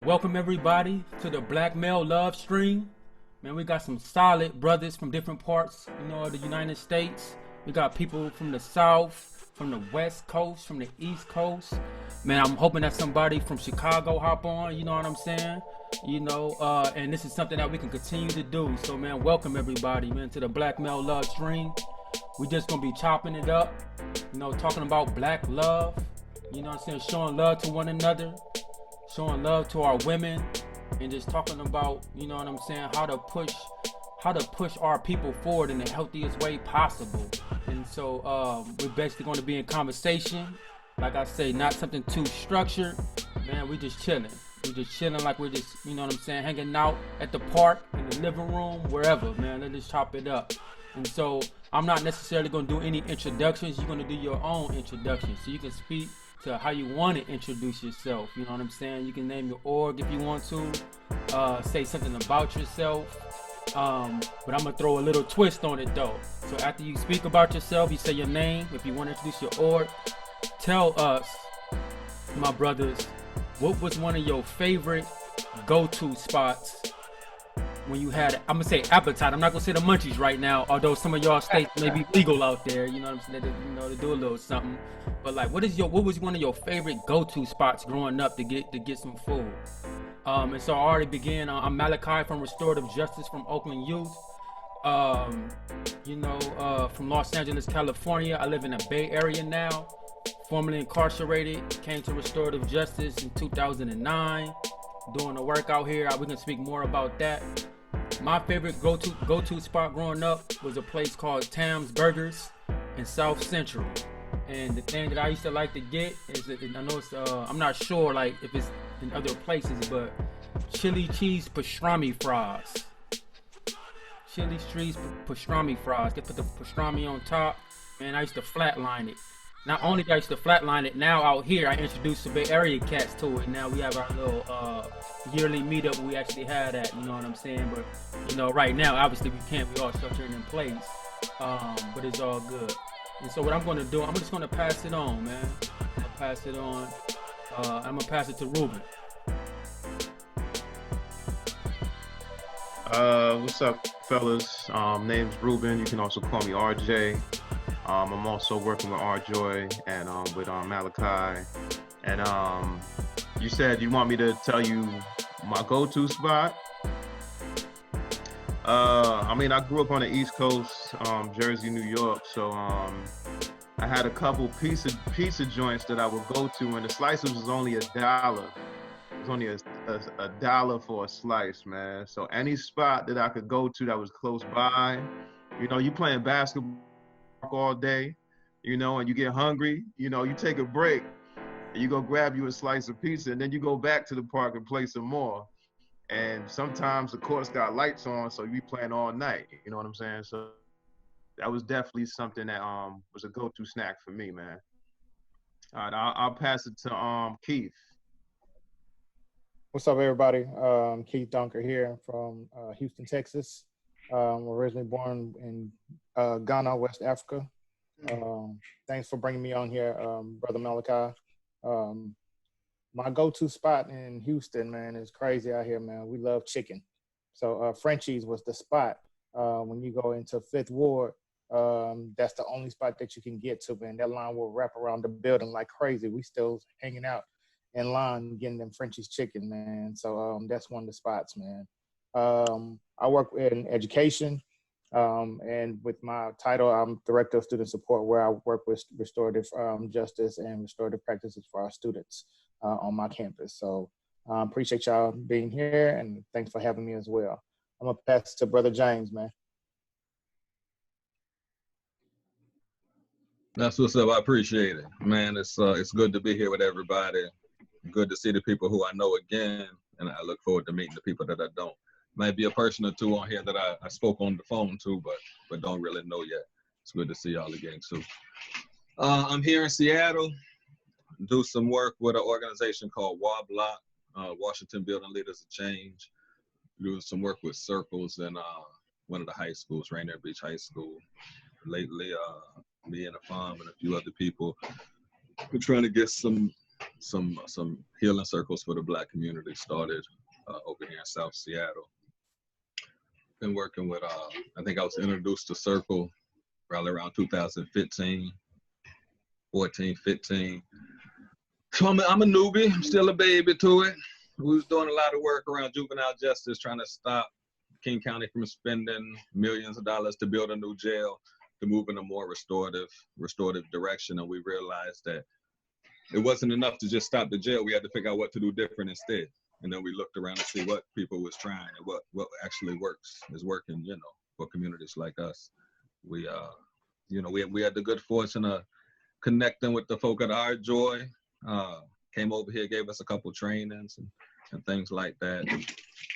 Welcome everybody to the Black Male Love Stream. Man, we got some solid brothers from different parts, of the United States. We got people from the South, from the West Coast, from the East Coast. Man, I'm hoping that somebody from Chicago hop on, you know what I'm saying? And this is something that we can continue to do. So, man, welcome everybody, man, to the Black Male Love Stream. We just gonna be chopping it up, talking about black love, showing love to one another, showing love to our women, and just talking about, how to push our people forward in the healthiest way possible. And so we're basically going to be in conversation. Like I say, not something too structured. Man, we just chilling. We just chilling like we're just, hanging out at the park, in the living room, wherever, man. Let's just chop it up. And so I'm not necessarily going to do any introductions. You're going to do your own introduction. So you can speak to how you want to introduce yourself. You know what I'm saying? You can name your org if you want to. Say something about yourself. But I'm going to throw a little twist on it though. So after you speak about yourself, you say your name. If you want to introduce your org, tell us, my brothers, what was one of your favorite go-to spots when you had, I'm gonna say appetite. I'm not gonna say the munchies right now, although some of y'all states may be legal out there, you know what I'm saying, to do a little something. But like, what was one of your favorite go-to spots growing up to get some food? And so I already began. I'm Malachi from Restorative Justice from Oakland Youth. From Los Angeles, California. I live in the Bay Area now. Formerly incarcerated, came to Restorative Justice in 2009. Doing the work out here. We can speak more about that. My favorite go-to spot growing up was a place called Tam's Burgers in South Central. And the thing that I used to like to get is that, I know it's I'm not sure like if it's in other places, but chili cheese pastrami fries. Chili cheese pastrami fries. They put the pastrami on top. Man, I used to flatline it. Not only did I used to flatline it, now out here I introduced the Bay Area cats to it. Now we have our little yearly meetup we actually had at, you know what I'm saying? But, right now, obviously we can't, we all sheltering in place. But it's all good. And so what I'm going to do, I'm just going to pass it on, man. I'm going to pass it on. I'm going to pass it to Ruben. What's up, fellas? Name's Ruben. You can also call me RJ. I'm also working with RJoy and with Malachi. And you said you want me to tell you my go-to spot. I grew up on the East Coast, Jersey, New York. So I had a couple pizza joints that I would go to, and the slices was only $1. It was only a dollar for a slice, man. So any spot that I could go to that was close by, you playing basketball all day, and you get hungry, you take a break, and you go grab you a slice of pizza, and then you go back to the park and play some more. And sometimes the court's got lights on, so you be playing all night. You know what I'm saying? So that was definitely something that was a go-to snack for me, man. All right, I'll pass it to Keith. What's up, everybody? Keith Dunker here from Houston, Texas. Originally born in Ghana, West Africa. Thanks for bringing me on here, Brother Malachi. My go-to spot in Houston, man, is crazy out here, man. We love chicken. So Frenchie's was the spot. When you go into Fifth Ward, that's the only spot that you can get to, man. That line will wrap around the building like crazy. We still hanging out in line getting them Frenchie's chicken, man. So that's one of the spots, man. I work in education, and with my title, I'm Director of Student Support, where I work with restorative justice and restorative practices for our students on my campus. So appreciate y'all being here, and thanks for having me as well. I'm gonna pass it to Brother James, man. That's what's up. I appreciate it, man. It's good to be here with everybody. Good to see the people who I know again, and I look forward to meeting the people that I don't. Might be a person or two on here that I spoke on the phone to, but don't really know yet. It's good to see y'all again too. I'm here in Seattle, do some work with an organization called WABLOC, Washington Building Leaders of Change. Doing some work with circles in one of the high schools, Rainier Beach High School. Lately, me and Afam and a few other people, we're trying to get some some healing circles for the Black community started over here in South Seattle. Been working with, I think I was introduced to Circle probably around 2015, 14, 15. So I'm a newbie, I'm still a baby to it. We was doing a lot of work around juvenile justice, trying to stop King County from spending millions of dollars to build a new jail, to move in a more restorative direction. And we realized that it wasn't enough to just stop the jail. We had to figure out what to do different instead. And then we looked around to see what people was trying and what actually is working, you know, for communities like us. We, you know, we had the good fortune of connecting with the folk at Our Joy. Came over here, gave us a couple trainings and things like that.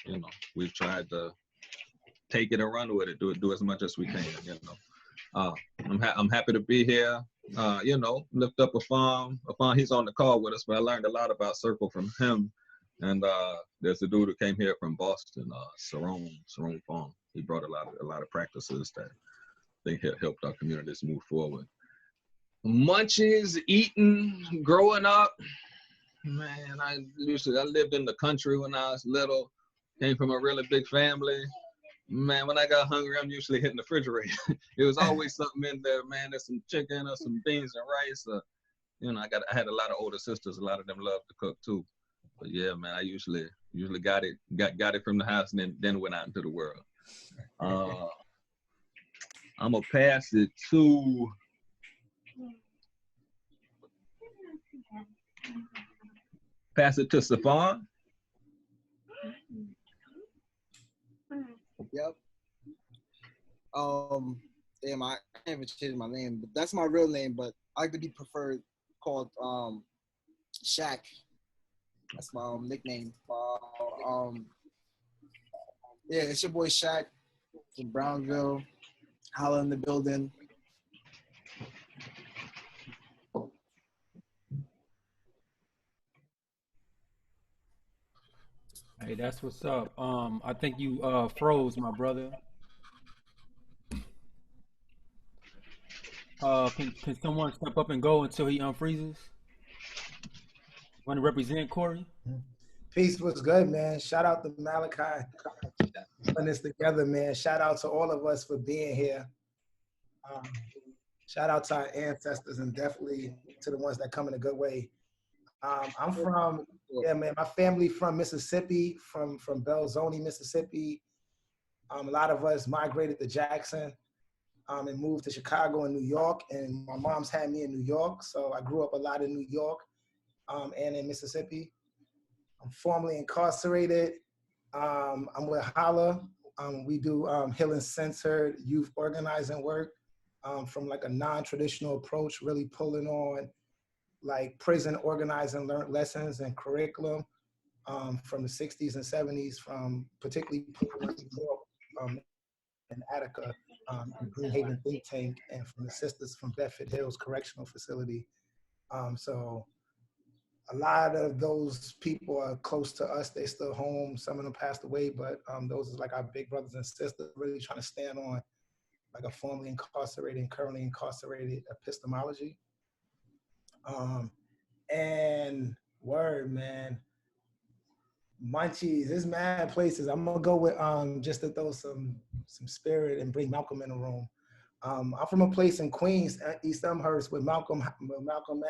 You know, we've tried to take it and run with it, do as much as we can, you know. I'm happy to be here. You know, lift up a farm. He's on the call with us, but I learned a lot about Circle from him. And there's a dude who came here from Boston, Sarone Farm. He brought a lot of practices that I think helped our communities move forward. Munchies, eating, growing up, man, I lived in the country when I was little, came from a really big family. Man, when I got hungry, I'm usually hitting the refrigerator. It was always something in there, man. There's some chicken or some beans and rice. You know, I had a lot of older sisters. A lot of them loved to cook too. But yeah, man, I usually got it from the house and then went out into the world. I'm gonna pass it to Stefan. Yep. Damn, I can't even change my name, but that's my real name. But I like to be preferred called Shaq. That's my nickname. Yeah, it's your boy Shaq from Brownsville. Holla in the building. Hey, that's what's up. I think you froze, my brother. Can someone step up and go until he unfreezes? Want to represent Corey? Peace was good, man. Shout out to Malachi putting this together, man. Shout out to all of us for being here. Shout out to our ancestors and definitely to the ones that come in a good way. I'm from, yeah, man, my family from Mississippi, from Belzoni, Mississippi. A lot of us migrated to Jackson and moved to Chicago and New York. And my mom's had me in New York, so I grew up a lot in New York and in Mississippi. I'm formerly incarcerated. I'm with Holla. We do healing-centered youth organizing work from like a non-traditional approach, really pulling on like prison organizing learned lessons and curriculum from the 60s and 70s, from particularly people in New York and Attica and Greenhaven Think Tank, and from the sisters from Bedford Hills Correctional Facility. So a lot of those people are close to us. They're still home. Some of them passed away, but those are like our big brothers and sisters really trying to stand on like a formerly incarcerated and currently incarcerated epistemology. And word, man, Munchies, there's mad places. I'm gonna go with just to throw some spirit and bring Malcolm in the room. I'm from a place in Queens, East Elmhurst, with Malcolm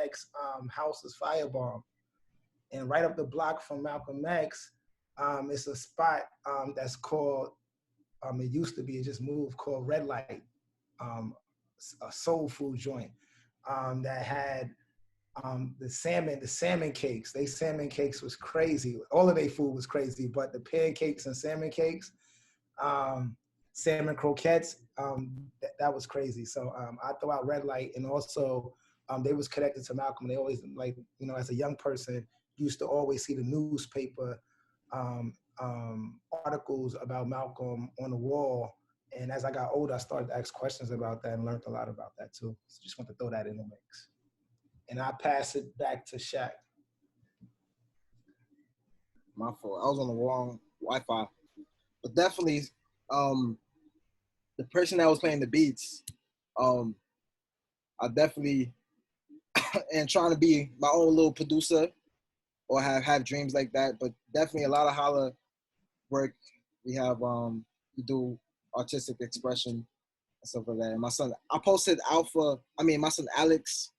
X house is Firebomb. And right up the block from Malcolm X, it's a spot that's called, it used to be, it just moved, called Red Light, a soul food joint that had the salmon cakes. They salmon cakes was crazy. All of their food was crazy, but the pancakes and salmon cakes, salmon croquettes, that was crazy. So I throw out Red Light, and also they was connected to Malcolm. They always, like, you know, as a young person, used to always see the newspaper articles about Malcolm on the wall. And as I got older, I started to ask questions about that and learned a lot about that too. So just want to throw that in the mix. And I pass it back to Shaq. My fault. I was on the wrong Wi-Fi. But definitely, the person that was playing the beats, I definitely and trying to be my own little producer or have dreams like that. But definitely a lot of holla work. We have we do artistic expression and stuff like that. And my son, I posted my son Alex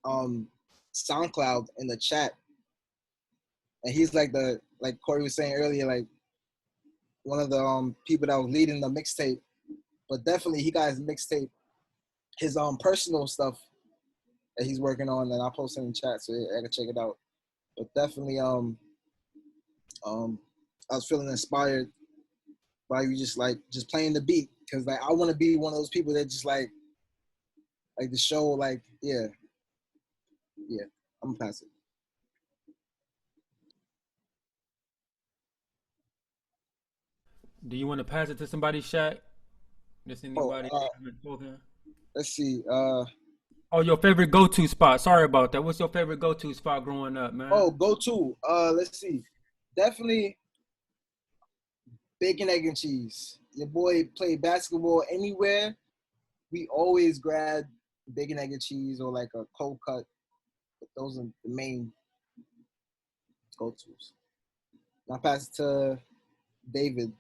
SoundCloud in the chat, and he's like Corey was saying earlier, like one of the people that was leading the mixtape. But definitely he got his mixtape, his personal stuff that he's working on, and I posted in the chat, so I can check it out. But definitely I was feeling inspired by you just playing the beat, because like I want to be one of those people that just like the show, like yeah, I'm gonna pass it. Do you want to pass it to somebody, Shaq? Just anybody spoken? Let's see. Oh, your favorite go-to spot. Sorry about that. What's your favorite go-to spot growing up, man? Oh, go-to. Let's see. Definitely bacon, egg, and cheese. Your boy played basketball anywhere. We always grab bacon, egg, and cheese or like a cold cut. But those are the main go-tos. Now pass it to David.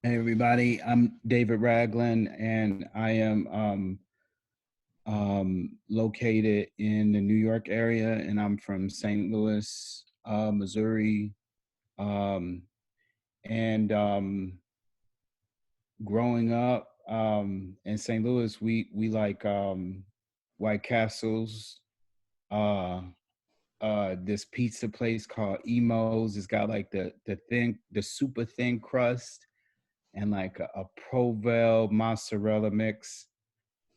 Hey everybody, I'm David Ragland, and I am located in the New York area, and I'm from St. Louis, Missouri. Growing up in St. Louis, we like White Castles. This pizza place called Emo's. It's got like the super thin crust and like a Provel mozzarella mix,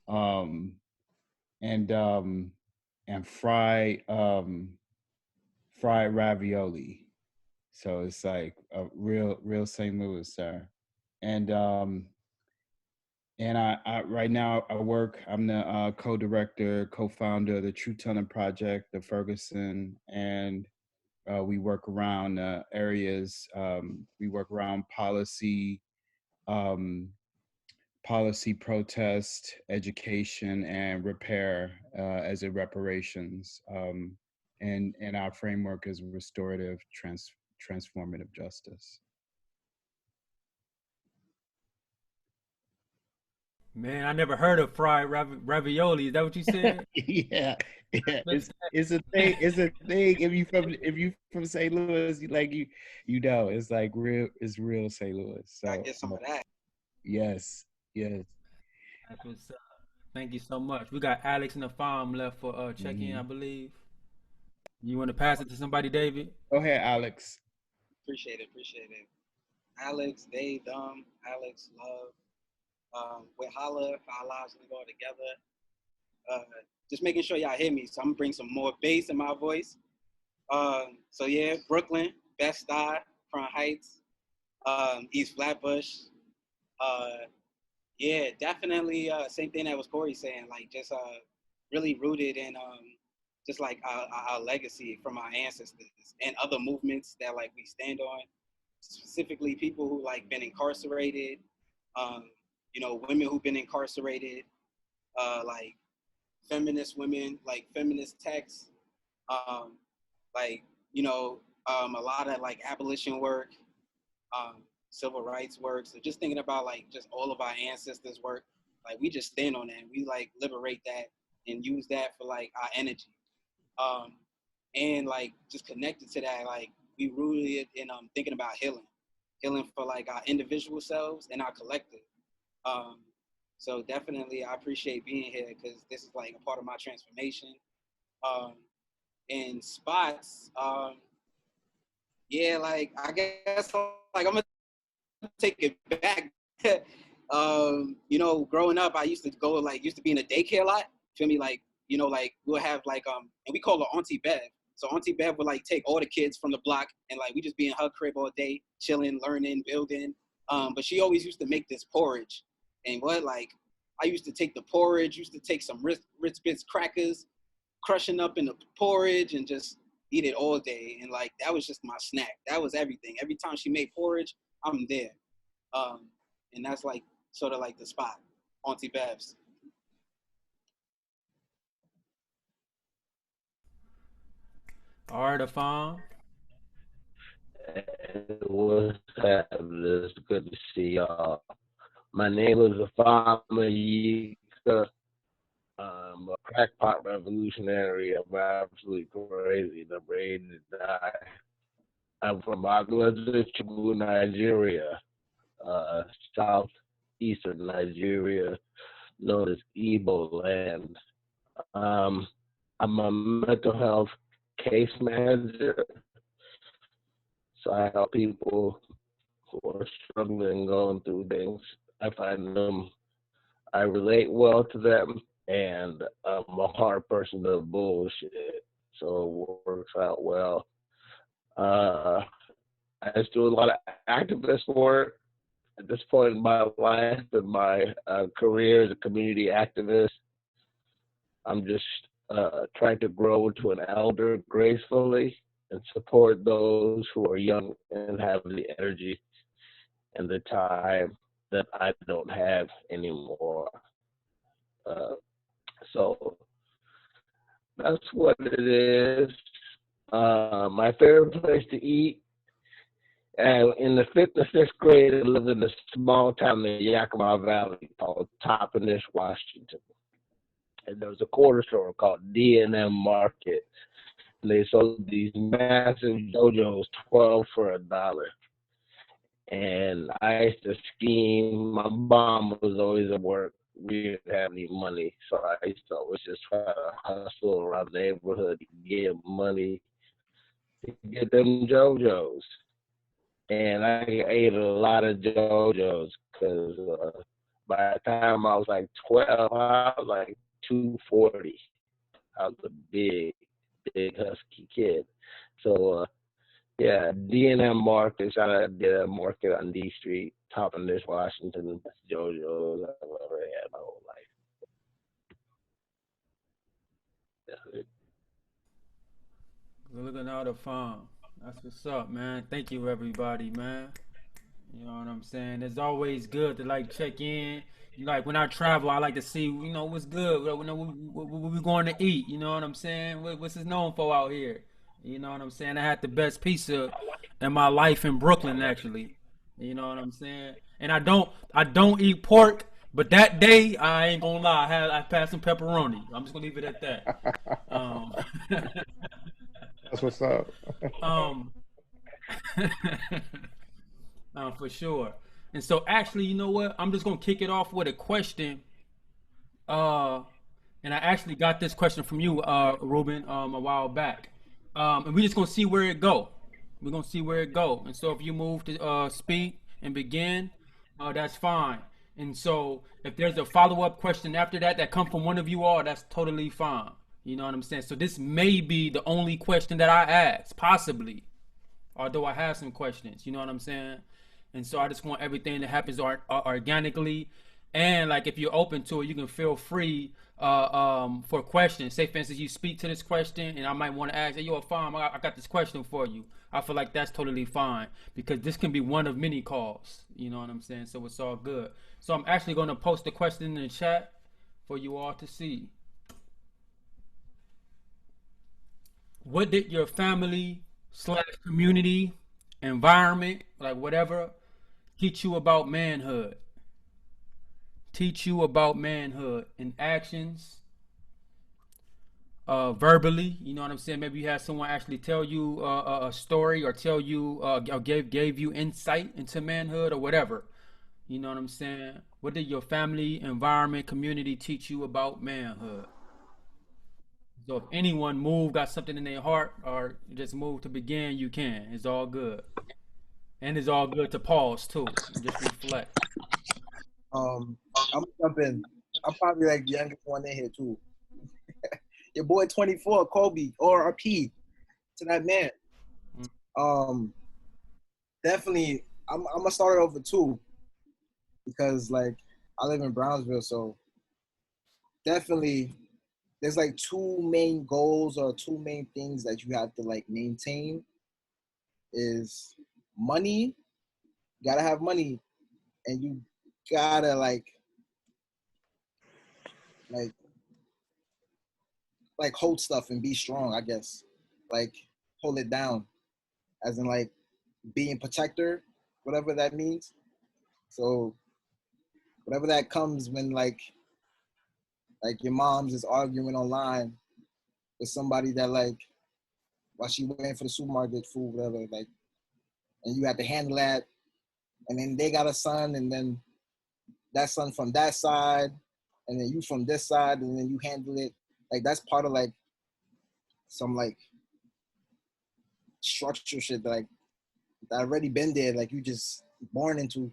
and fried ravioli. So it's like a real St. Louis, sir. And I right now I'm the co-director, co-founder of the True Talent Project, the Ferguson, and we work around areas. We work around policy, protest, education, and repair as a reparations. And our framework is restorative, transformative justice. Man, I never heard of fried ravioli. Is that what you said? Yeah. It's a thing. It's a thing. If you from St. Louis, you know, it's like real. It's real St. Louis. So I get some of that. Yes. That's what's up. Thank you so much. We got Alex and the farm left for check-in, I believe. You want to pass it to somebody, David? Go ahead, Alex. Appreciate it. Alex, Dave, Alex, Love, with Holla, our lives gonna go together. Just making sure y'all hear me, so I'm gonna bring some more bass in my voice. So yeah, Brooklyn, Bed-Stuy, Crown Heights, East Flatbush. Yeah, definitely same thing that was Corey saying, like just really rooted in just like our legacy from our ancestors and other movements that like we stand on, specifically people who like been incarcerated, you know, women who've been incarcerated, like feminist women, like feminist texts, like, you know, a lot of like abolition work, civil rights work. So just thinking about like just all of our ancestors' work, like we just stand on that and we like liberate that and use that for like our energy. And like just connected to that, like we rooted in thinking about healing for like our individual selves and our collective. So definitely I appreciate being here because this is like a part of my transformation. And spots, yeah, like I guess like I'm gonna take it back. You know, growing up, I used to be in a daycare a lot. Feel me? Like, you know, like we'll have like, and we call her Auntie Bev. So Auntie Bev would like take all the kids from the block and like, we just be in her crib all day, chilling, learning, building. But she always used to make this porridge. And like, I used to take the porridge, used to take some Ritz Bits crackers, crushing up in the porridge and just eat it all day. And like, that was just my snack. That was everything. Every time she made porridge, I'm there. And that's like, sort of like the spot, Auntie Bev's. All right, Afam. What's happening? It's good to see y'all. My name is Afama Yika. I'm a crackpot revolutionary. I'm absolutely crazy. I'm ready to die. I'm from Aglazuchukwu, Nigeria, uh, southeastern Nigeria, known as Igbo land. Um, I'm a mental health case manager, so I help people who are struggling, going through things. I find them, I relate well to them, and I'm a hard person to bullshit, so it works out well. Uh, I just do a lot of activist work at this point in my life and my career as a community activist. I'm just trying to grow into an elder gracefully and support those who are young and have the energy and the time that I don't have anymore. Uh, so that's what it is. My favorite place to eat. In the fifth and sixth grade, I lived in a small town in Yakima Valley called Toppenish, Washington. And there was a quarter store called D&M Market. And they sold these massive JoJo's 12 for $1. And I used to scheme. My mom was always at work. We didn't have any money, so I used to always just try to hustle around the neighborhood to get money to get them JoJo's. And I ate a lot of JoJo's because by the time I was like 12, I was like 240. I was a big husky kid. So yeah, D&M Market, shout out to D&M Market on D Street, Toppenish, Washington, best JoJo's I've ever had my whole life. That's it. We're looking out, Afam. That's what's up, man. Thank you, everybody, man. You know what I'm saying? It's always good to like check in. You like when I travel, I like to see what's good. What we going to eat. You know what I'm saying? What's it known for out here? You know what I'm saying? I had the best pizza in my life in Brooklyn, actually. You know what I'm saying? And I don't eat pork, but that day I ain't gonna lie, I passed some pepperoni. I'm just gonna leave it at that. Um, That's what's up. um, for sure. And so, actually, you know what? I'm just gonna kick it off with a question. Uh, and I actually got this question from you, Ruben, a while back. And we're just gonna see where it go. We're gonna see where it go. And so, if you move to speak and begin, that's fine. And so, if there's a follow up question after that that come from one of you all, that's totally fine. You know what I'm saying? So this may be the only question that I ask, possibly, although I have some questions. You know what I'm saying? And so I just want everything that happens organically, and like if you're open to it, you can feel free for questions. Say for instance, you speak to this question, and I might want to ask, "Hey, yo, fine, I got this question for you." I feel like that's totally fine because this can be one of many calls. You know what I'm saying? So it's all good. So I'm actually going to post the question in the chat for you all to see. What did your family slash community environment, like whatever, teach you about manhood? Teach you about manhood in actions, verbally. You know what I'm saying? Maybe you had someone actually tell you a story or tell you or gave you insight into manhood or whatever. You know what I'm saying? What did your family, environment, community teach you about manhood? So if anyone got something in their heart, or just move to begin, you can. It's all good. And it's all good to pause too and just reflect. I'm gonna jump in. I'm probably like the youngest one in here too. Your boy 24, Kobe, RP to that man. Um, Definitely, I'm gonna start it over too because like I live in Brownsville, so definitely there's like two main goals or two main things that you have to like maintain is money. You gotta have money, and you gotta like hold stuff and be strong. I guess like hold it down, as in like being protector, whatever that means. So whatever that comes when like your mom's is arguing online with somebody that like while she waiting for the supermarket food, whatever, like, and you have to handle that, and then they got a son, and then that son from that side, and then you from this side, and then you handle it. Like that's part of like some like structure shit that like that already been there, like you just born into,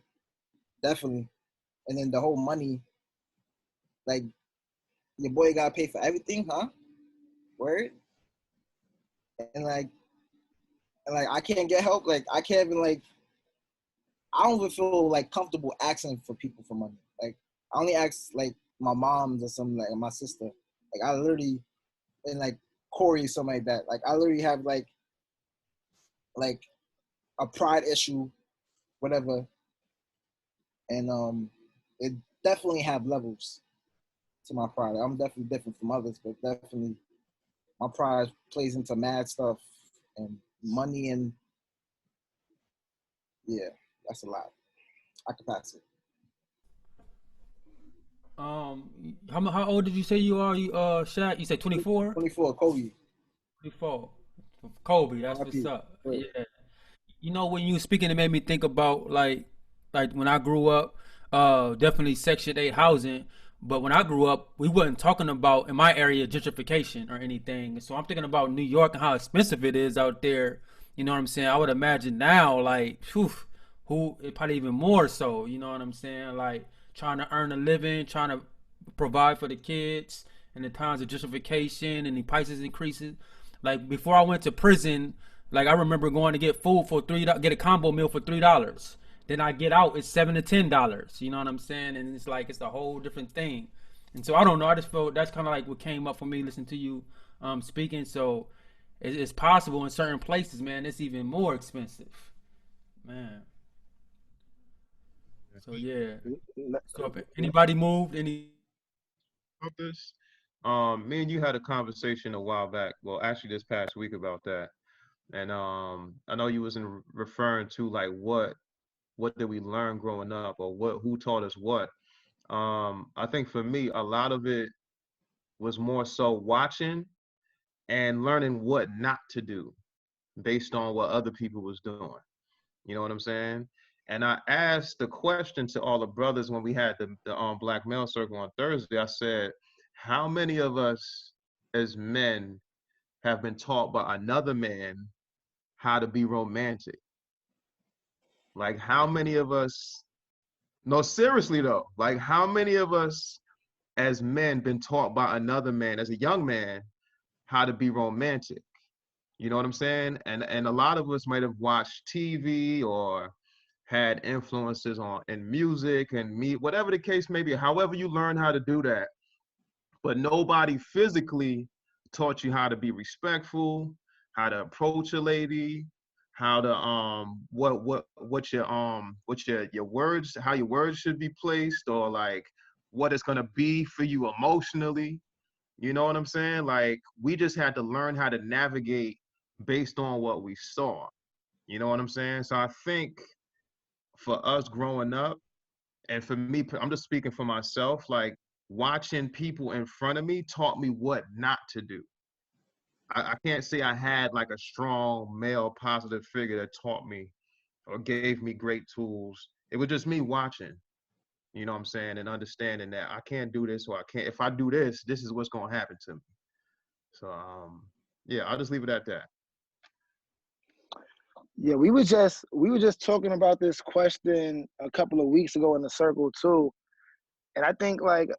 definitely. And then the whole money, like your boy gotta pay for everything, huh? Word. And like I can't get help. Like I can't even like I don't even feel like comfortable asking for people for money. Like I only ask like my mom's or something, like my sister. Like I literally and like Corey, something like that. Like I literally have like a pride issue, whatever. And it definitely have levels to my pride. I'm definitely different from others, but definitely my pride plays into mad stuff and money, and yeah, that's a lot. I can pass it. How old did you say you are? You Shaq? You said 24? 24, Kobe. 24. Kobe, that's what's up. Yeah. You know, when you were speaking, it made me think about like when I grew up, definitely Section 8 housing. But when I grew up, we wasn't talking about in my area gentrification or anything. So I'm thinking about New York and how expensive it is out there. You know what I'm saying? I would imagine now, like, who it probably even more so. You know what I'm saying? Like trying to earn a living, trying to provide for the kids, and the times of gentrification and the prices increases. Like before I went to prison, like I remember going to get food for get a combo meal for $3. Then I get out, it's $7 to $10. You know what I'm saying? And it's like it's a whole different thing. And so I don't know. I just felt that's kind of like what came up for me listening to you speaking. So it's possible in certain places, man. It's even more expensive, man. So yeah. So if anybody moved, About this, me and you had a conversation a while back. Well, actually, this past week about that. And I know you wasn't referring to like what did we learn growing up or who taught us what. I think for me, a lot of it was more so watching and learning what not to do based on what other people was doing. You know what I'm saying? And I asked the question to all the brothers when we had the Black Male Circle on Thursday. I said, how many of us as men have been taught by another man how to be romantic? Like how many of us, no, seriously though, like how many of us as men been taught by another man, as a young man, how to be romantic? You know what I'm saying? And a lot of us might have watched TV or had influences on in music and me, whatever the case may be, however you learn how to do that. But nobody physically taught you how to be respectful, how to approach a lady, how to what your words, how your words should be placed, or like what it's gonna be for you emotionally. You know what I'm saying? Like we just had to learn how to navigate based on what we saw. You know what I'm saying? So I think for us growing up, and for me, I'm just speaking for myself, like watching people in front of me taught me what not to do. I can't say I had like a strong male positive figure that taught me or gave me great tools. It was just me watching, you know what I'm saying, and understanding that I can't do this or I can't, if I do this, this is what's going to happen to me. So, yeah, I'll just leave it at that. Yeah, we were just talking about this question a couple of weeks ago in the circle too. And I think like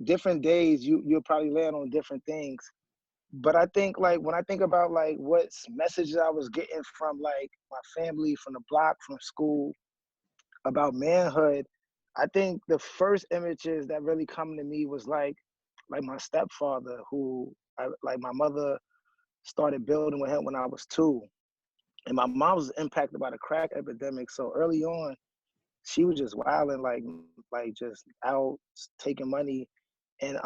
different days you'll probably land on different things. But I think like when I think about like what messages I was getting from like my family, from the block, from school about manhood, I think the first images that really come to me was like my stepfather, who like my mother started building with him when I was 2. And my mom was impacted by the crack epidemic. So early on, she was just wilding, like just out taking money. And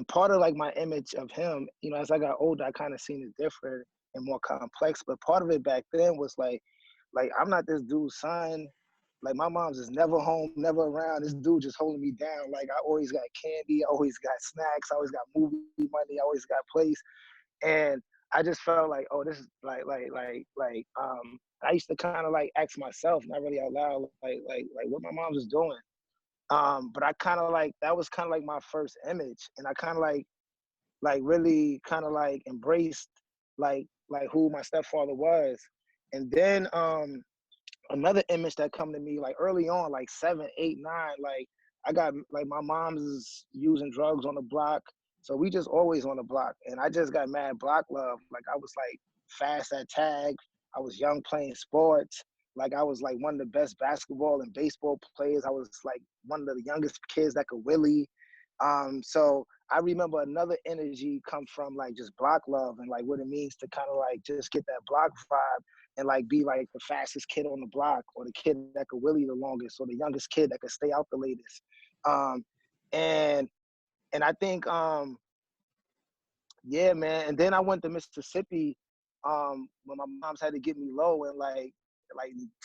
part of like my image of him, you know, as I got older, I kind of seen it different. and more complex. But part of it back then was like I'm not this dude's son. Like my mom's just never home, never around. This dude just holding me down. Like I always got candy, I always got snacks, I always got movie money, I always got place. And I just felt like, oh, this is I used to kind of like ask myself, not really out loud, like what my mom was doing. But I kind of like, that was kind of like my first image, and I kind of like really kind of like embraced like who my stepfather was. And then another image that come to me like early on, like 7, 8, 9, like I got like my mom's is using drugs on the block. So we just always on the block. And I just got mad block love. Like I was like fast at tag. I was young playing sports. Like I was like one of the best basketball and baseball players. I was like one of the youngest kids that could willie. So I remember another energy come from like just block love and like what it means to kind of like just get that block vibe and like be like the fastest kid on the block, or the kid that could willie the longest, or the youngest kid that could stay out the latest. Um, and and I think yeah, man. And then I went to Mississippi when my mom's had to get me low and like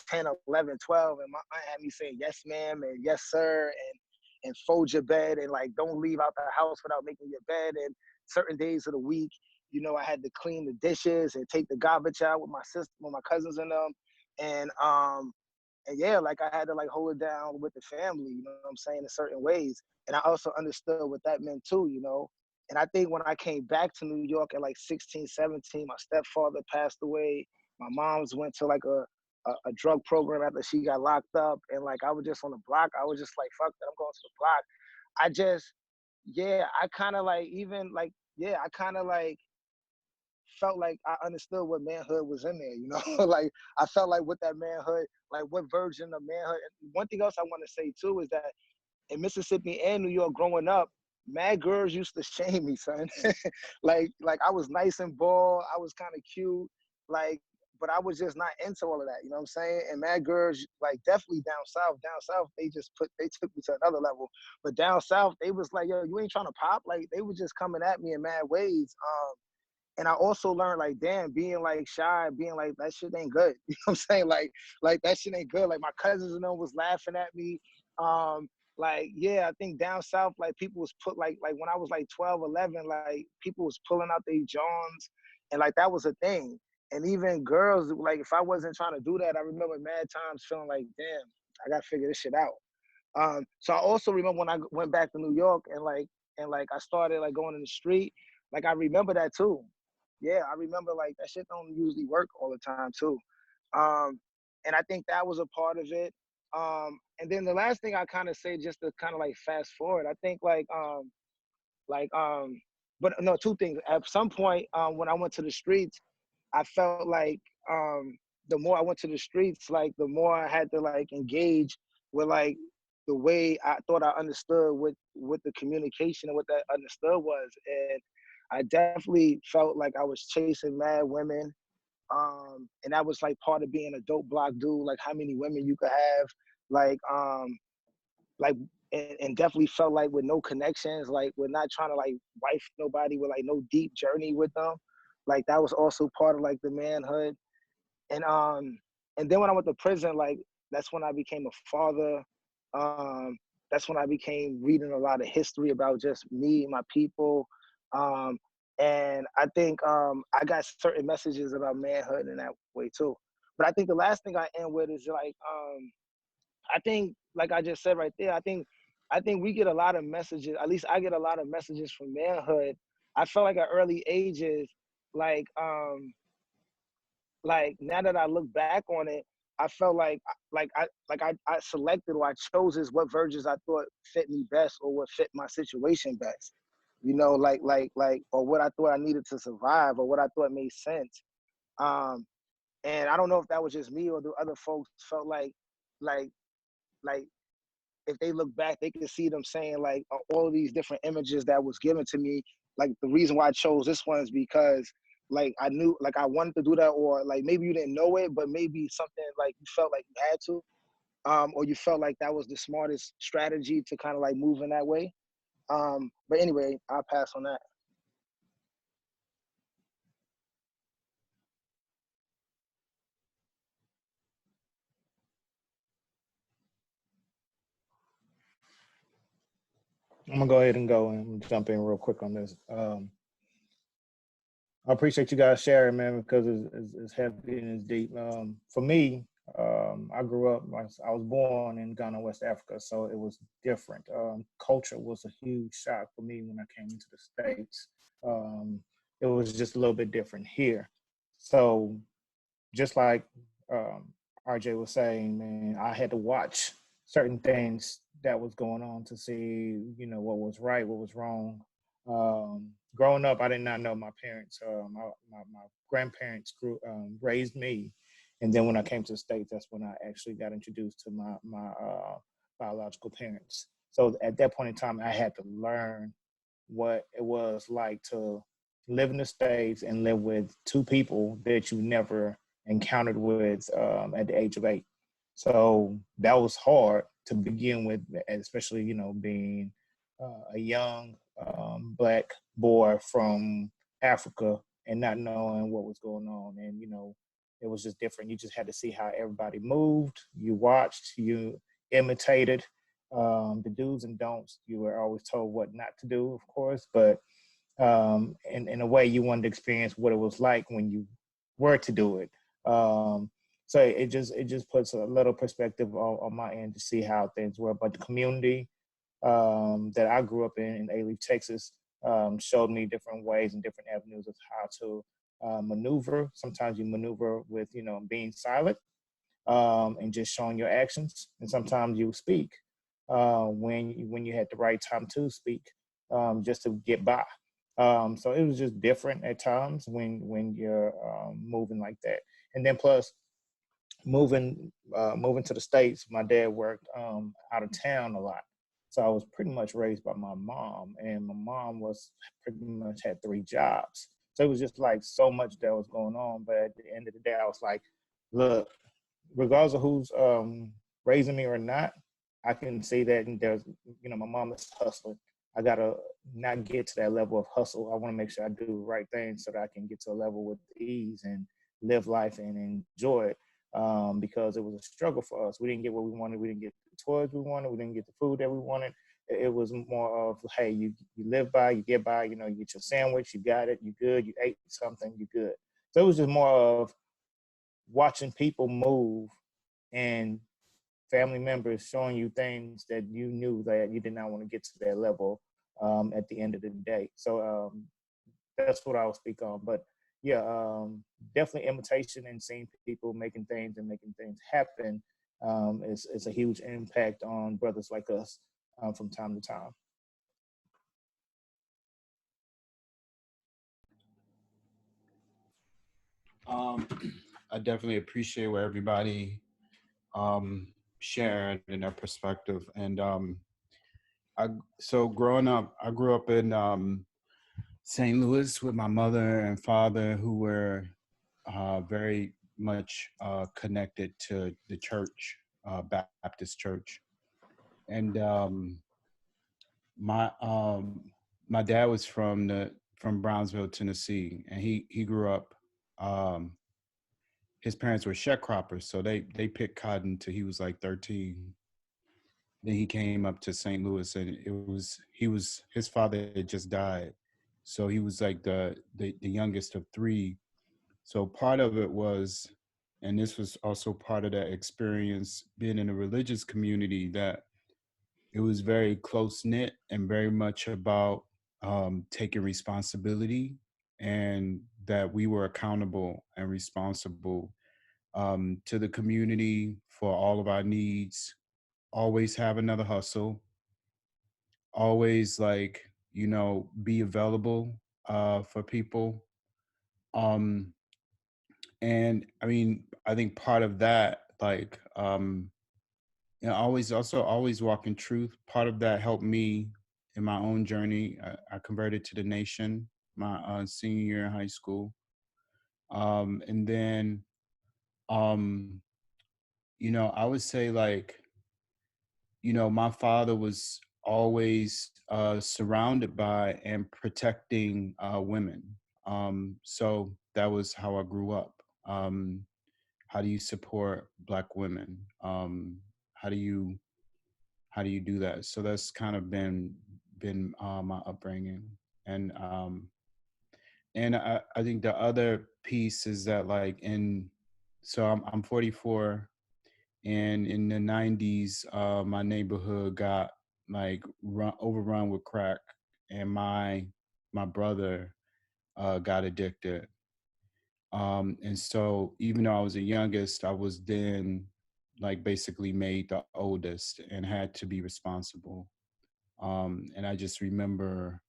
10, 11, 12, and my aunt had me saying yes ma'am and yes sir and fold your bed and like don't leave out the house without making your bed. And certain days of the week, you know, I had to clean the dishes and take the garbage out with my sister, with my cousins in them. And yeah, like I had to like hold it down with the family, you know what I'm saying, in certain ways. And I also understood what that meant too, you know. And I think when I came back to New York at like 16, 17, my stepfather passed away. My mom's went to like a drug program after she got locked up. And like I was just on the block. I was just like, fuck that, I'm going to the block. I just, yeah, I kind of like even like, yeah, I kind of like felt like I understood what manhood was in there, you know? Like I felt like what that manhood, like what version of manhood. And one thing else I want to say too is that in Mississippi and New York growing up, mad girls used to shame me, son. like I was nice and bald, I was kind of cute, like, but I was just not into all of that, you know what I'm saying? And mad girls, like definitely down south, they took me to another level. But down south, they was like, yo, you ain't trying to pop? Like they were just coming at me in mad ways. And I also learned like, damn, being like shy, being like that shit ain't good. You know what I'm saying? Like that shit ain't good. Like my cousins and them was laughing at me. Like, yeah, I think down south, like people was put like when I was like 12, 11, like people was pulling out their Johns, and like that was a thing. And even girls, like if I wasn't trying to do that, I remember mad times feeling like, damn, I gotta figure this shit out. So I also remember when I went back to New York and I started like going in the street, like I remember that too. Yeah, I remember like that shit don't usually work all the time too. Um, and I think that was a part of it. And then the last thing I kind of say, just to kind of like fast forward, I think like but no, two things. At some point, when I went to the streets, I felt like the more I went to the streets, like the more I had to like engage with like the way I thought I understood what the communication and what that understood was. And I definitely felt like I was chasing mad women. And that was like part of being a dope block dude, like how many women you could have, like like and definitely felt like with no connections, like we're not trying to like wife nobody with like no deep journey with them. Like that was also part of like the manhood. And then when I went to prison, like that's when I became a father. That's when I became reading a lot of history about just me, my people. And I think I got certain messages about manhood in that way too. But I think the last thing I end with is like I think, like I just said right there, I think we get a lot of messages. At least I get a lot of messages from manhood. I felt like at early ages, like like now that I look back on it, I felt I selected or I chose as what versions I thought fit me best or what fit my situation best. You know, or what I thought I needed to survive or what I thought made sense. Um, and I don't know if that was just me or the other folks felt like like if they look back, they can see them saying like all of these different images that was given to me. Like the reason why I chose this one is because like I knew like I wanted to do that, or like maybe you didn't know it, but maybe something like you felt like you had to, or you felt like that was the smartest strategy to kind of like move in that way. But anyway, I'll pass on that. I'm gonna go ahead and go and jump in real quick on this. I appreciate you guys sharing, man, because it's heavy and it's deep. For me, I grew up, I was born in Ghana, West Africa, so it was different. Culture was a huge shock for me when I came into the States. Um, it was just a little bit different here. So just like RJ was saying, man, I had to watch certain things that was going on to see, what was right, what was wrong. Growing up, I did not know my parents. My grandparents raised me, and then when I came to the States, that's when I actually got introduced to my biological parents. So at that point in time, I had to learn what it was like to live in the States and live with two people that you never encountered with at the age of 8. So that was hard to begin with, especially, being a young Black boy from Africa and not knowing what was going on. And, it was just different. You just had to see how everybody moved. You watched, you imitated the do's and don'ts. You were always told what not to do, of course, but in a way you wanted to experience what it was like when you were to do it. So it just puts a little perspective on my end to see how things were. But the community that I grew up in Alief, Texas, showed me different ways and different avenues of how to maneuver. Sometimes you maneuver with, being silent and just showing your actions. And sometimes you speak when you had the right time to speak, just to get by. So it was just different at times when you're moving like that. And then plus moving to the States, my dad worked out of town a lot. So I was pretty much raised by my mom, and my mom was pretty much had 3 jobs. So it was just like so much that was going on. But at the end of the day, I was like, look, regardless of who's raising me or not, I can see that there's, my mom is hustling. I gotta not get to that level of hustle. I want to make sure I do the right thing so that I can get to a level with ease and live life and enjoy it. Because it was a struggle for us. We didn't get what we wanted. We didn't get the toys we wanted. We didn't get the food that we wanted. It was more of, hey, you live by, you get by. You get your sandwich, you got it, you good. You ate something, you good. So it was just more of watching people move and family members showing you things that you knew that you did not want to get to that level at the end of the day. So that's what I'll speak on. But yeah, definitely imitation and seeing people making things and making things happen is a huge impact on brothers like us from time to time. I definitely appreciate what everybody shared in their perspective. And so growing up, I grew up in St. Louis with my mother and father, who were very much connected to the church, Baptist church. And my my dad was from Brownsville, Tennessee, and he grew up. His parents were sharecroppers, so they picked cotton till he was like 13. Then he came up to St. Louis, and his father had just died, so he was like the youngest of 3. So part of it was, and this was also part of that experience, being in a religious community, that it was very close knit and very much about taking responsibility, and that we were accountable and responsible to the community for all of our needs. Always have another hustle. Always be available for people. Um, and I mean, I think part of that, always walk in truth. Part of that helped me in my own journey. I converted to the nation my senior year in high school. And then, I would say my father was always surrounded by and protecting women. So that was how I grew up. How do you support Black women? How do you do that? So that's kind of been been my upbringing. And I think the other piece is that like so I'm 44, and in the 90s, my neighborhood got like overrun with crack, and my brother got addicted. And so even though I was the youngest, I was then like basically made the oldest and had to be responsible. And I just remember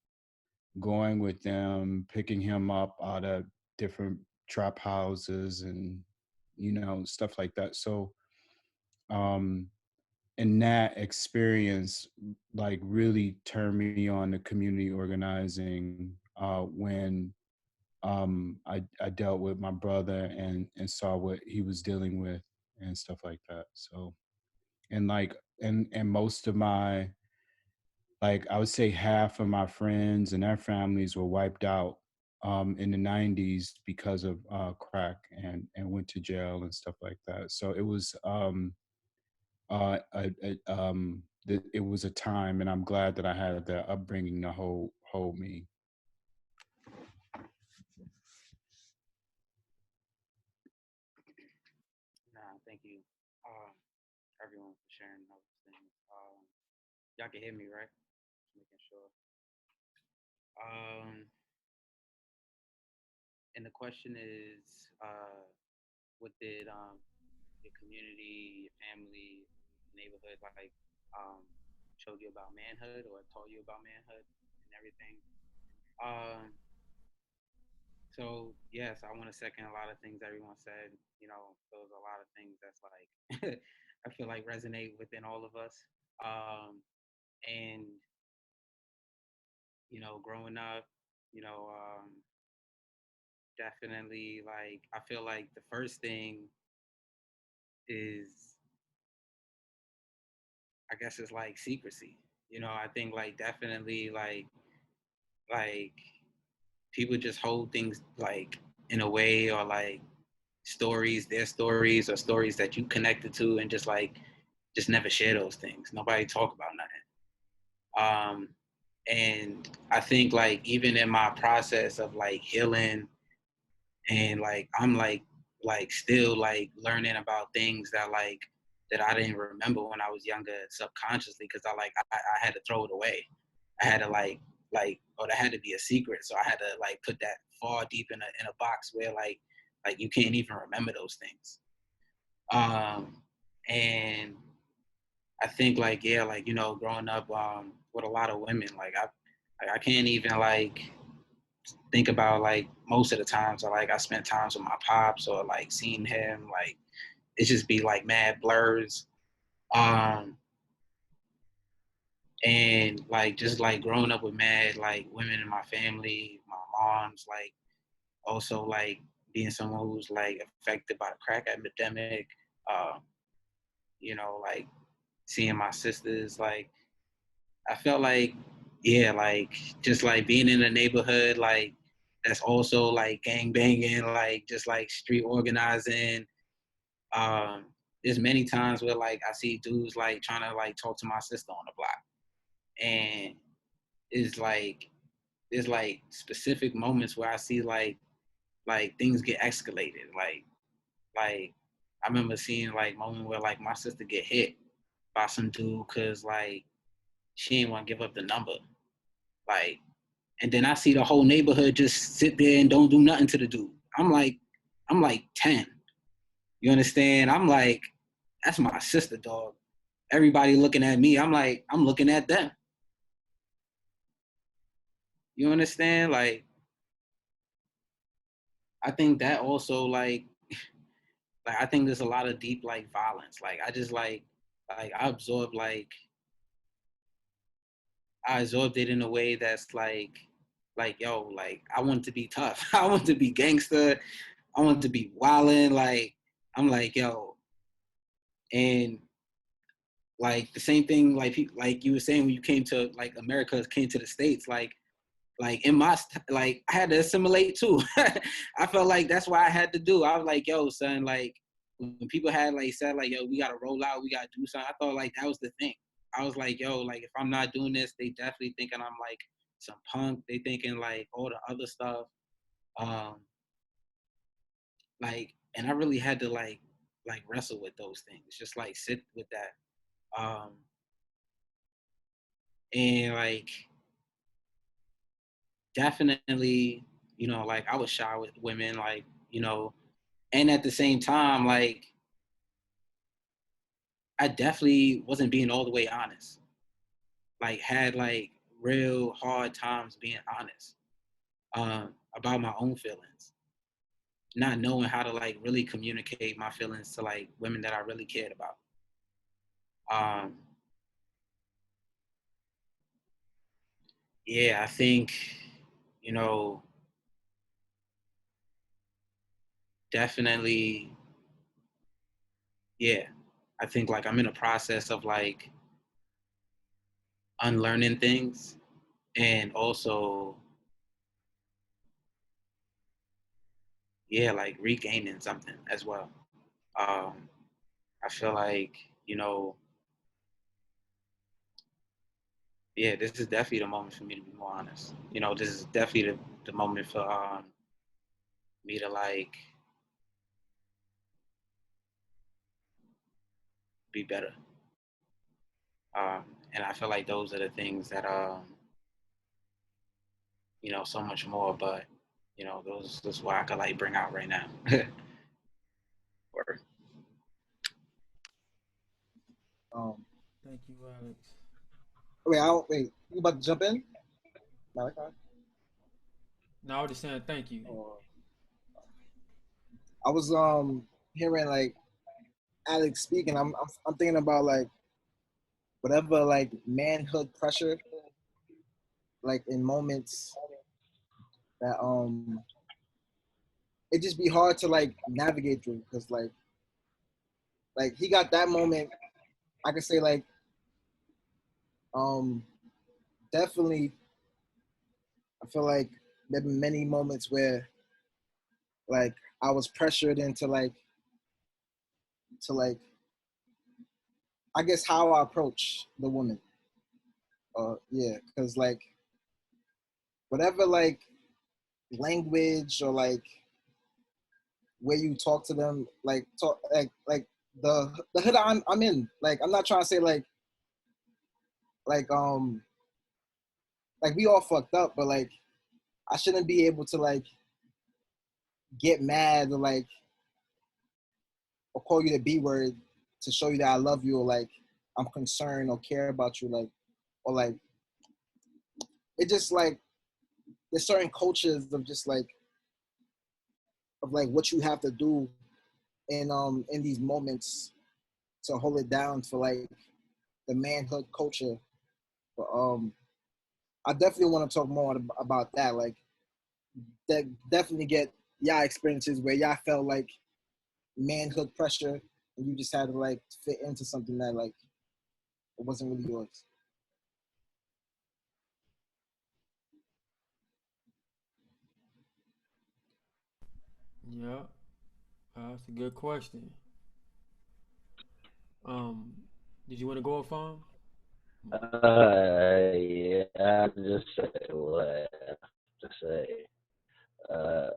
going with them, picking him up out of different trap houses and, stuff like that. So, and that experience like really turned me on to community organizing when I dealt with my brother and saw what he was dealing with and stuff like that. So, and like, and most of my, like, I would say half of my friends and their families were wiped out in the 90s because of crack and went to jail and stuff like that. So it was, it was a time, and I'm glad that I had the upbringing to hold me. Nah, thank you, everyone, for sharing those things. Y'all can hear me, right? Just making sure. And the question is, what did your community, your family, neighborhood like showed you about manhood or taught you about manhood and everything? So yes, I want to second a lot of things everyone said. There was a lot of things that's like I feel like resonate within all of us. And growing up, you know, definitely like I feel like the first thing is, I guess, it's like secrecy. I think like definitely like people just hold things like in a way, or like their stories or stories that you connected to, and just never share those things. Nobody talk about nothing. And I think like even in my process of like healing, and like I'm like still like learning about things that I didn't remember when I was younger subconsciously, because I had to throw it away. I had to or that had to be a secret, so I had to like put that far deep in a box where like you can't even remember those things. And I think like, yeah, like, growing up with a lot of women, like I can't even like think about like most of the times I spent times with my pops, or like seeing him, like it just be like mad blurs. And like just like growing up with mad like women in my family, my mom's like also like being someone who's like affected by the crack epidemic, like seeing my sisters, like I felt like, yeah, like just like being in a neighborhood like that's also like gang banging, like just like street organizing. There's many times where like I see dudes like trying to like talk to my sister on the block, and it's like there's like specific moments where I see like things get escalated. Like I remember seeing like moment where like my sister get hit by some dude because like she didn't want to give up the number. Like, and then I see the whole neighborhood just sit there and don't do nothing to the dude. I'm like 10. You understand? I'm like, that's my sister, dog. Everybody looking at me. I'm like, I'm looking at them. You understand? Like, I think that also like I think there's a lot of deep like violence. Like I just like I absorb I absorbed it in a way that's like yo, like I want to be tough. I want to be gangster. I want to be wildin'. Like I'm like, yo, and like the same thing like you were saying when you came to like America, came to the States, like in my like I had to assimilate too. I felt like that's what I had to do. I was like, yo, son, like when people had like said like, yo, we gotta roll out, we gotta do something, I thought like that was the thing. I was like, yo, like if I'm not doing this, they definitely thinking I'm like some punk. They thinking like all the other stuff. Um, like, and I really had to like wrestle with those things, just like sit with that. Um, and like definitely, like I was shy with women, like, and at the same time, like I definitely wasn't being all the way honest. Like had like real hard times being honest about my own feelings, not knowing how to like really communicate my feelings to like women that I really cared about. Um, yeah, I think, you know, definitely, yeah. I think like I'm in a process of like unlearning things and also, yeah, like regaining something as well. Um, I feel like, you know, yeah, this is definitely the moment for me to be more honest. This is definitely the moment for me to like be better. And I feel like those are the things that so much more, but those that's what I could like bring out right now. Or, Um, Thank you, Alex. wait. You about to jump in? Malachi? No, I was just saying thank you. I was hearing like Alex speaking. I'm thinking about like whatever like manhood pressure, like in moments that it just be hard to like navigate through because like he got that moment. I could say like um definitely. I feel like there been many moments where like I was pressured into like to like I guess how I approach the woman. Yeah, because like whatever like language or like where you talk to them, like talk like the hood I'm in. Like I'm not trying to say like like we all fucked up, but like I shouldn't be able to like get mad or like or call you the B word to show you that I love you or like I'm concerned or care about you, like or like it just like there's certain cultures of just like of like what you have to do in these moments to hold it down for like the manhood culture. But I definitely want to talk more about that. Like that definitely get y'all experiences where y'all felt like manhood pressure and you just had to like fit into something that like it wasn't really yours. Yeah, that's a good question. Um, did you want to go, Farm? Yeah, I just say what I have to say. Uh,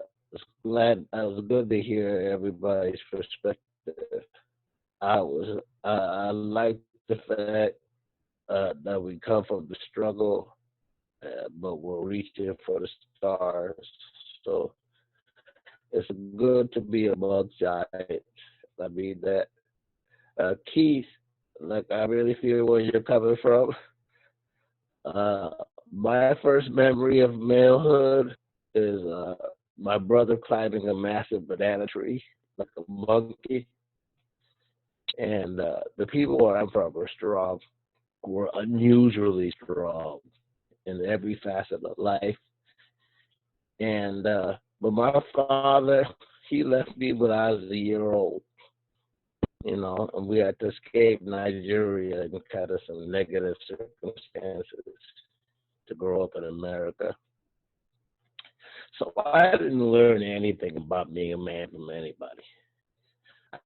I was good to hear everybody's perspective. I like the fact that we come from the struggle, but we're reaching for the stars. So it's good to be amongst giants. I mean that. Keith, like I really feel where you're coming from. Uh, my first memory of malehood is my brother climbing a massive banana tree like a monkey. And the people where I'm from are strong, were unusually strong in every facet of life. And but my father, he left me when I was a year old, and we had to escape Nigeria and kind of some negative circumstances to grow up in America. So I didn't learn anything about being a man from anybody.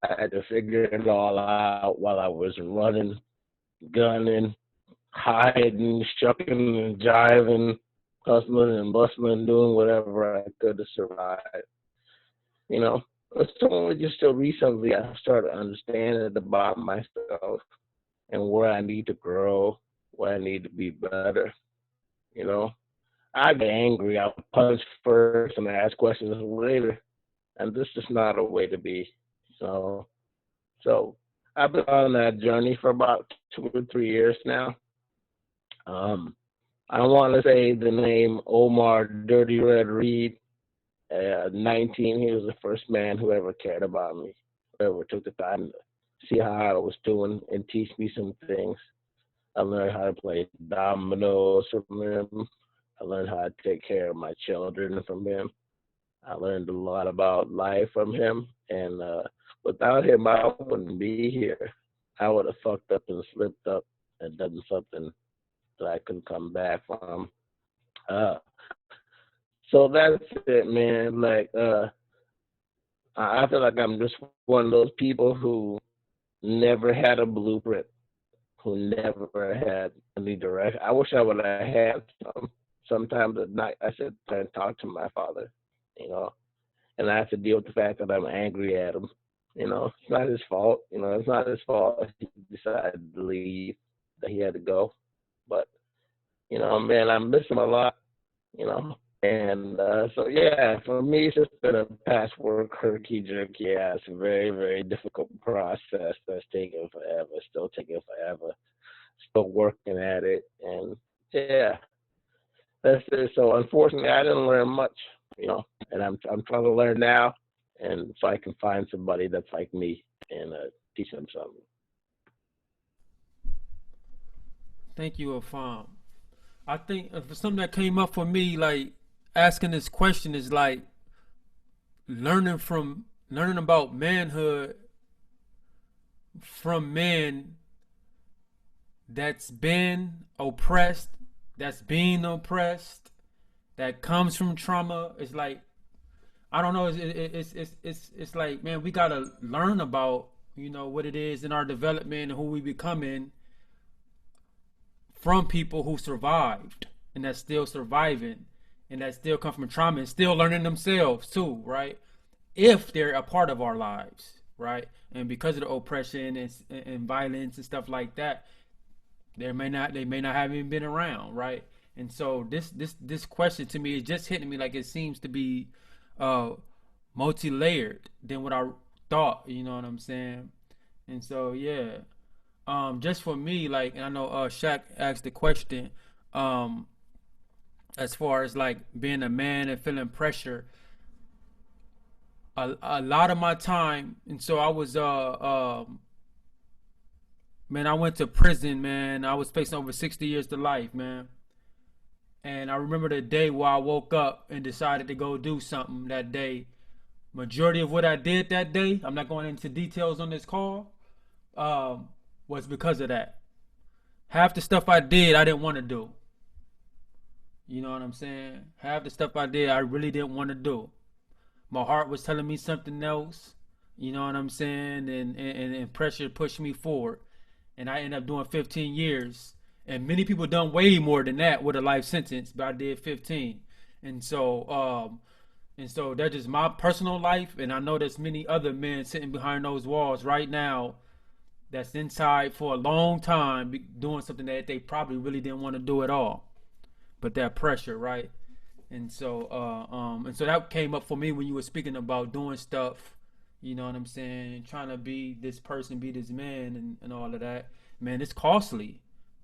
I had to figure it all out while I was running gunning, hiding, shucking and jiving, hustling and bustling, doing whatever I could to survive. You know, it's only just so recently I started understanding about myself and where I need to grow, where I need to be better. You know, I get angry, I punch first and I ask questions later, and this is not a way to be. So I've been on that journey for about 2 or 3 years now. I want to say the name Omar Dirty Red Reed. 19, he was the first man who ever cared about me, who ever took the time to see how I was doing and teach me some things. I learned how to play dominoes from him. I learned how to take care of my children from him. I learned a lot about life from him. And without him, I wouldn't be here. I would have fucked up and slipped up and done something that I couldn't come back from. So that's it, man. Like, I feel like I'm just one of those people who never had a blueprint, who never had any direction. I wish I would have had some. Sometimes at night, I sit there and talk to my father, you know, and I have to deal with the fact that I'm angry at him. You know, it's not his fault. You know, it's not his fault. He decided to leave, that he had to go. But, you know, man, I miss him a lot, you know. And so, yeah, for me, it's just been a patchwork, herky-jerky ass, very, very difficult process that's taken forever, still taking forever, still working at it. And, yeah, that's it. So, unfortunately, I didn't learn much, you know, and I'm trying to learn now, and so I can find somebody that's like me and teach them something. Thank you, Afam. I think for something that came up for me, like, asking this question is like learning about manhood from men that's been oppressed, that's being oppressed, that comes from trauma. It's like, I don't know. It's like, man, we gotta learn about, you know, what it is in our development and who we becoming from people who survived and that's still surviving. And that still come from trauma and still learning themselves too, right? If they're a part of our lives, right? And because of the oppression and violence and stuff like that, they may not have even been around, right? And so this question to me is just hitting me like it seems to be multi-layered than what I thought, you know what I'm saying? And so yeah, just for me, like, and I know Shaq asked the question, as far as like being a man and feeling pressure, a lot of my time, and so I was man, I went to prison, man. I was facing over 60 years to life, man. And I remember the day where I woke up and decided to go do something that day. Majority of what I did that day, I'm not going into details on this call, was because of that. Half the stuff I did, I didn't want to do. You know what I'm saying? Half the stuff I did, I really didn't want to do. My heart was telling me something else. You know what I'm saying? And pressure pushed me forward. And I ended up doing 15 years. And many people done way more than that with a life sentence, but I did 15. And so that's just my personal life. And I know there's many other men sitting behind those walls right now that's inside for a long time doing something that they probably really didn't want to do at all. But that pressure, right? And so that came up for me when you were speaking about doing stuff, you know what I'm saying, trying to be this person, be this man, and all of that. Man, it's costly.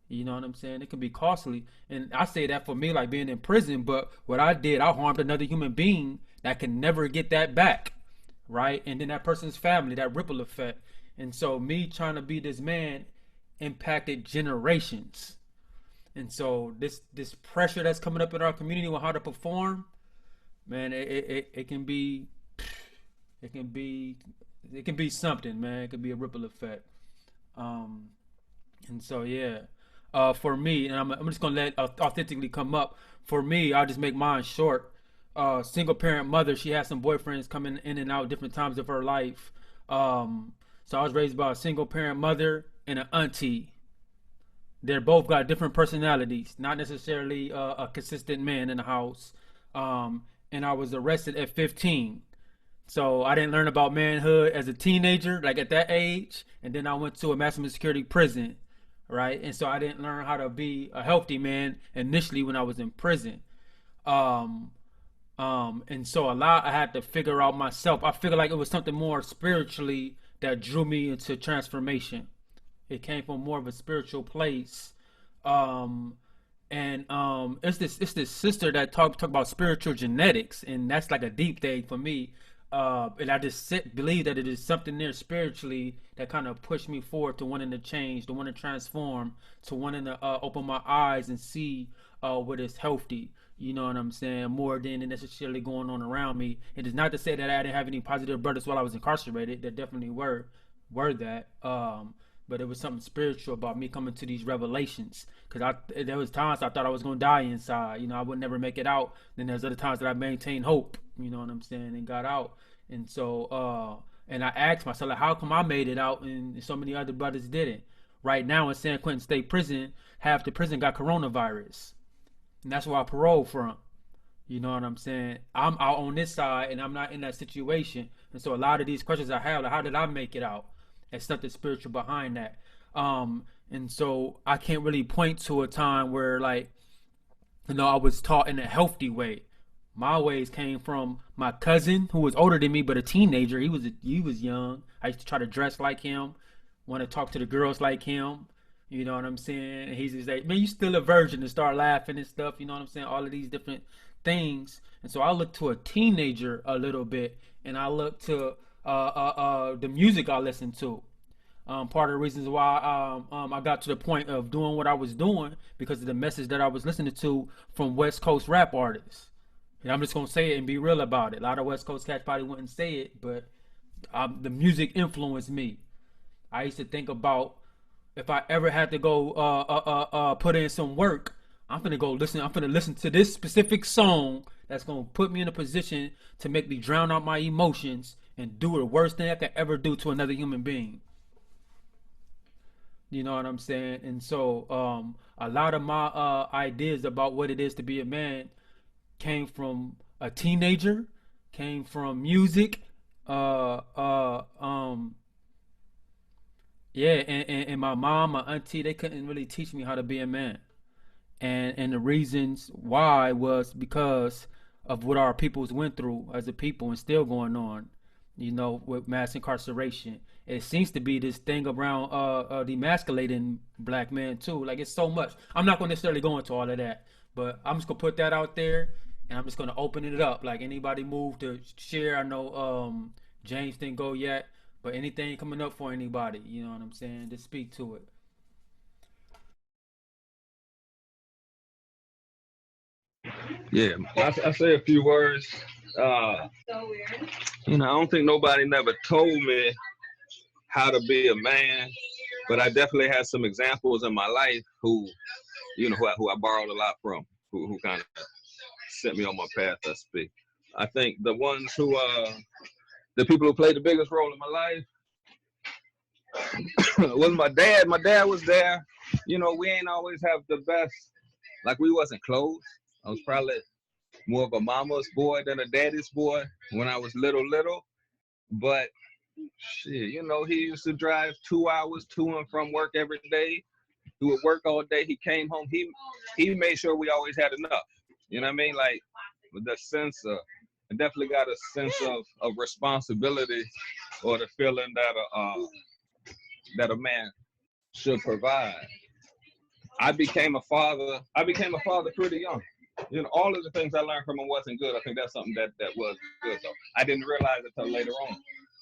You know what I'm saying? It can be costly. And I say that for me, like being in prison, but what I did, I harmed another human being that can never get that back, right? And then that person's family, that ripple effect. And so me trying to be this man impacted generations. And so this pressure that's coming up in our community on how to perform, man, it can be something, man. It could be a ripple effect. And so yeah, for me, and I'm just gonna let authentically come up. For me, I'll just make mine short. Single parent mother, she has some boyfriends coming in and out different times of her life. So I was raised by a single parent mother and an auntie. They're both got different personalities, not necessarily a consistent man in the house. And I was arrested at 15. So I didn't learn about manhood as a teenager, like at that age. And then I went to a maximum security prison, right? And so I didn't learn how to be a healthy man initially when I was in prison. Um, and so a lot I had to figure out myself. I figured like it was something more spiritually that drew me into transformation. It came from more of a spiritual place. Um, and it's this sister that talk about spiritual genetics, and that's like a deep thing for me. And I just believe that it is something there spiritually that kind of pushed me forward to wanting to change, to want to transform, to wanting to open my eyes and see what is healthy. You know what I'm saying? More than necessarily going on around me. It is not to say that I didn't have any positive brothers while I was incarcerated. There definitely were that. But it was something spiritual about me coming to these revelations. Because there was times I thought I was going to die inside. You know, I would never make it out. Then there's other times that I maintained hope. You know what I'm saying? And got out. And so, and I asked myself, like, how come I made it out and so many other brothers didn't? Right now in San Quentin State Prison, half the prison got coronavirus. And that's where I paroled from. You know what I'm saying? I'm out on this side and I'm not in that situation. And so a lot of these questions I have, like, how did I make it out? There's something spiritual behind that. And so I can't really point to a time where, like, you know, I was taught in a healthy way. My ways came from my cousin who was older than me, but a teenager. He was young. I used to try to dress like him, want to talk to the girls like him. You know what I'm saying? And he's just like, man, you still a virgin, and start laughing and stuff. You know what I'm saying? All of these different things. And so I look to a teenager a little bit, and I look to the music I listen to. Part of the reasons why I got to the point of doing what I was doing because of the message that I was listening to from West Coast rap artists. And I'm just gonna say it and be real about it. A lot of West Coast cats probably wouldn't say it, but the music influenced me. I used to think about if I ever had to go put in some work, I'm gonna listen to this specific song that's gonna put me in a position to make me drown out my emotions and do the worst thing I could ever do to another human being. You know what I'm saying? And so a lot of my ideas about what it is to be a man came from a teenager, came from music, yeah, and my mom, my auntie, they couldn't really teach me how to be a man. And the reasons why was because of what our peoples went through as a people and still going on, you know, with mass incarceration. It seems to be this thing around demasculating black men too. Like it's so much. I'm not gonna necessarily go into all of that, but I'm just gonna put that out there and I'm just gonna open it up. Like anybody move to share. I know James didn't go yet, but anything coming up for anybody, you know what I'm saying? Just speak to it. Yeah, I say a few words. You know, I don't think nobody never told me how to be a man, but I definitely had some examples in my life who, you know, who I borrowed a lot from, who kind of set me on my path, I speak. I think the ones who, the people who played the biggest role in my life was my dad. My dad was there. You know, we ain't always have the best, like we wasn't close. I was probably more of a mama's boy than a daddy's boy when I was little. But shit, you know, he used to drive 2 hours to and from work every day. He would work all day. He came home. He made sure we always had enough. You know what I mean? Like with the sense of, I definitely got a sense of responsibility or the feeling that a man should provide. I became a father pretty young. You know, all of the things I learned from him wasn't good. I think that's something that was good though. I didn't realize it until later on.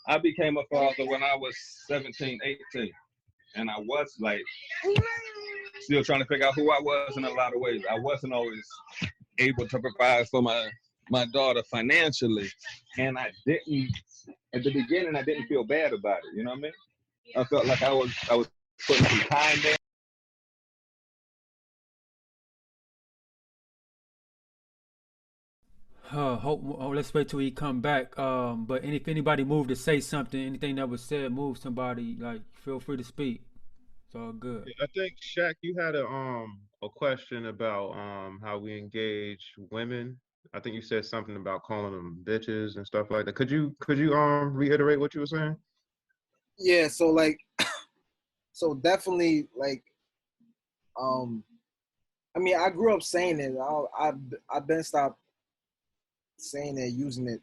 I became a father when I was 17, 18. And I was like still trying to figure out who I was in a lot of ways. I wasn't always able to provide for my daughter financially. And I didn't, at the beginning, I didn't feel bad about it. You know what I mean? I felt like I was putting some time there. Let's wait till he come back. But if anybody moved to say something, anything that was said, move somebody. Like, feel free to speak. It's all good. I think Shaq, you had a question about how we engage women. I think you said something about calling them bitches and stuff like that. Could you reiterate what you were saying? Yeah, so like, so definitely like, um, I mean, I grew up saying it. I've been stopped saying it, using it,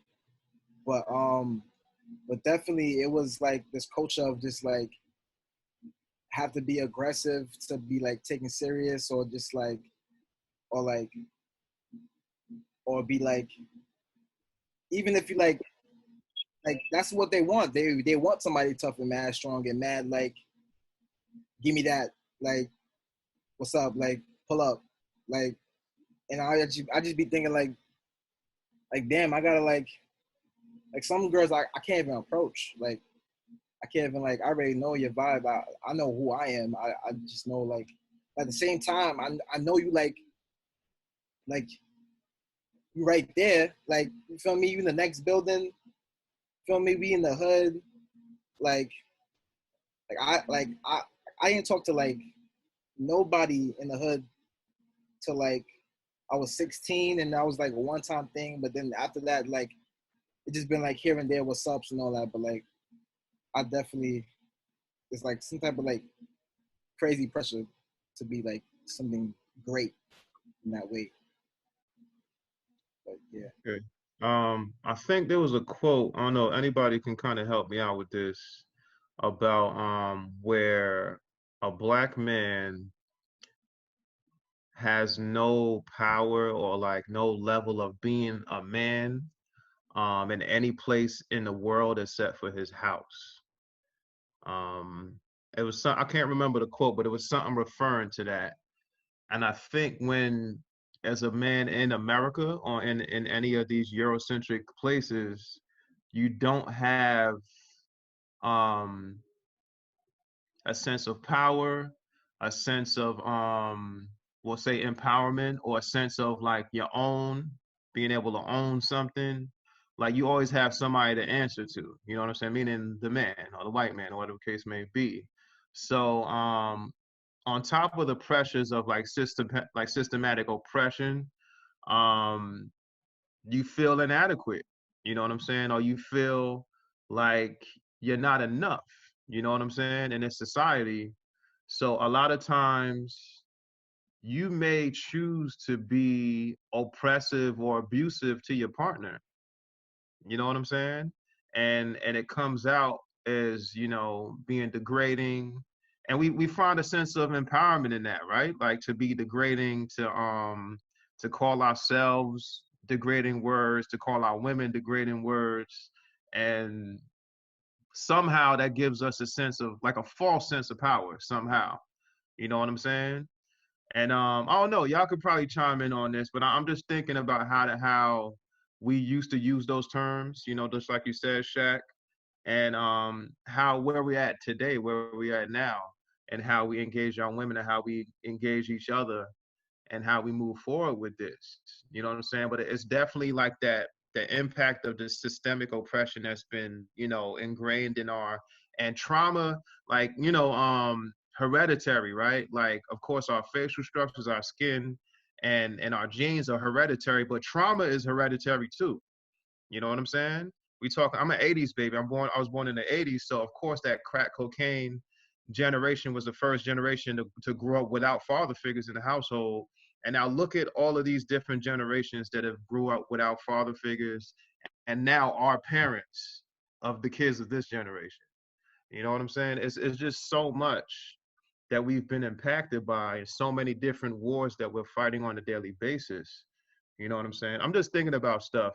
but definitely it was like this culture of just like have to be aggressive to be like taken serious, or just like, or like, or be like, even if you like that's what they want. They want somebody tough and mad strong and mad like, give me that, like, what's up, like, pull up, like, and I just be thinking like damn, I gotta like some girls I can't even approach, like I can't even, like, I already know your vibe, I know who I am, I just know, like, at the same time I know you, like you right there, like, you feel me, you in the next building, feel me, we in the hood, like I ain't talk to like nobody in the hood till like I was 16, and that was like a one-time thing. But then after that, like it just been like here and there, what's ups and all that. But like I definitely, it's like some type of like crazy pressure to be like something great in that way. But yeah. Okay. I think there was a quote. I don't know. Anybody can kind of help me out with this about where a black man has no power or like no level of being a man in any place in the world except for his house. Um, it was some, I can't remember the quote, but it was something referring to that. And I think when, as a man in America or in any of these Eurocentric places, you don't have um, a sense of power, a sense of we'll say empowerment, or a sense of like your own, being able to own something. Like you always have somebody to answer to. You know what I'm saying? Meaning the man or the white man or whatever the case may be. So on top of the pressures of like systematic oppression, um, you feel inadequate. You know what I'm saying? Or you feel like you're not enough. You know what I'm saying? In this society. So a lot of times you may choose to be oppressive or abusive to your partner. You know what I'm saying? And it comes out as, you know, being degrading. And we find a sense of empowerment in that, right? Like to be degrading, to call ourselves degrading words, to call our women degrading words. And somehow that gives us a sense of like a false sense of power somehow. You know what I'm saying? And I don't know, y'all could probably chime in on this, but I'm just thinking about how we used to use those terms, you know, just like you said, Shaq, and how where we at today, where we at now, and how we engage our women and how we engage each other and how we move forward with this. You know what I'm saying? But it's definitely like that the impact of the systemic oppression that's been, you know, ingrained in our and trauma, like, you know, hereditary, right? Like of course our facial structures, our skin and our genes are hereditary, but trauma is hereditary too. You know what I'm saying? We talk, I'm an 80s baby. I was born in the 80s. So of course that crack cocaine generation was the first generation to grow up without father figures in the household. And now look at all of these different generations that have grew up without father figures and now are parents of the kids of this generation. You know what I'm saying? It's just so much that we've been impacted by, so many different wars that we're fighting on a daily basis. You know what I'm saying? I'm just thinking about stuff,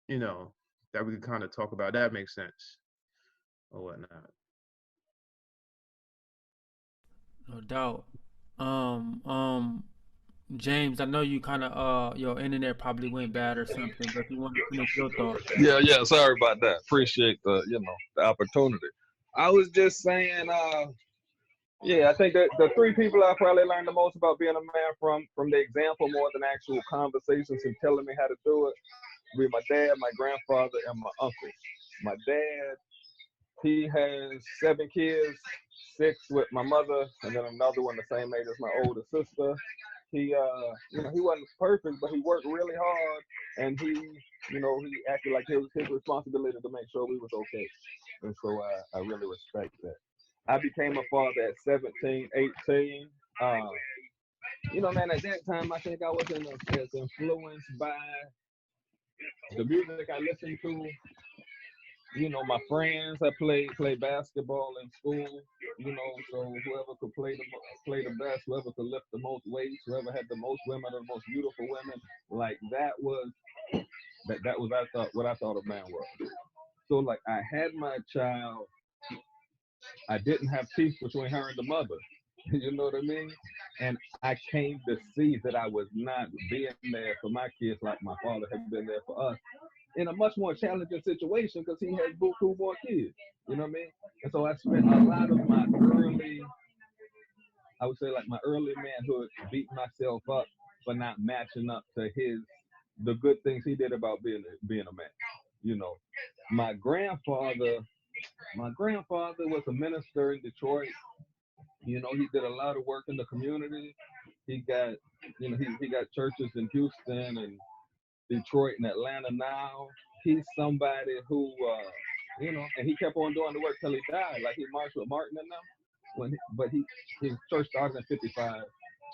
you know, that we could kind of talk about. That makes sense or whatnot. No doubt. James, I know you kind of your internet probably went bad or something, but if you want to finish your thought. Yeah. Sorry about that. Appreciate the opportunity. I was just saying, yeah, I think that the three people I probably learned the most about being a man from the example more than actual conversations and telling me how to do it be my dad, my grandfather, and my uncle. My dad, he has 7 kids, 6 with my mother, and then another one the same age as my older sister. He, you know, he wasn't perfect, but he worked really hard, and he, you know, he acted like it was his responsibility to make sure we was okay. And so I really respect that. I became a father at 17, 18. You know, man, at that time, I think I wasn't as influenced by the music I listened to. You know, my friends, I played basketball in school. You know, so whoever could play the best, whoever could lift the most weights, whoever had the most women or the most beautiful women, like that was what I thought a man was. So like I had my child, I didn't have peace between her and the mother. You know what I mean? And I came to see that I was not being there for my kids like my father had been there for us in a much more challenging situation because he had buku more kids. You know what I mean? And so I spent a lot of my I would say like my early manhood beating myself up for not matching up to the good things he did about being a man. You know, my grandfather was a minister in Detroit. You know, he did a lot of work in the community. He got, you know, he got churches in Houston and Detroit and Atlanta now. He's somebody who, you know, and he kept on doing the work till he died. Like he marched with Martin and them. His church started in '55.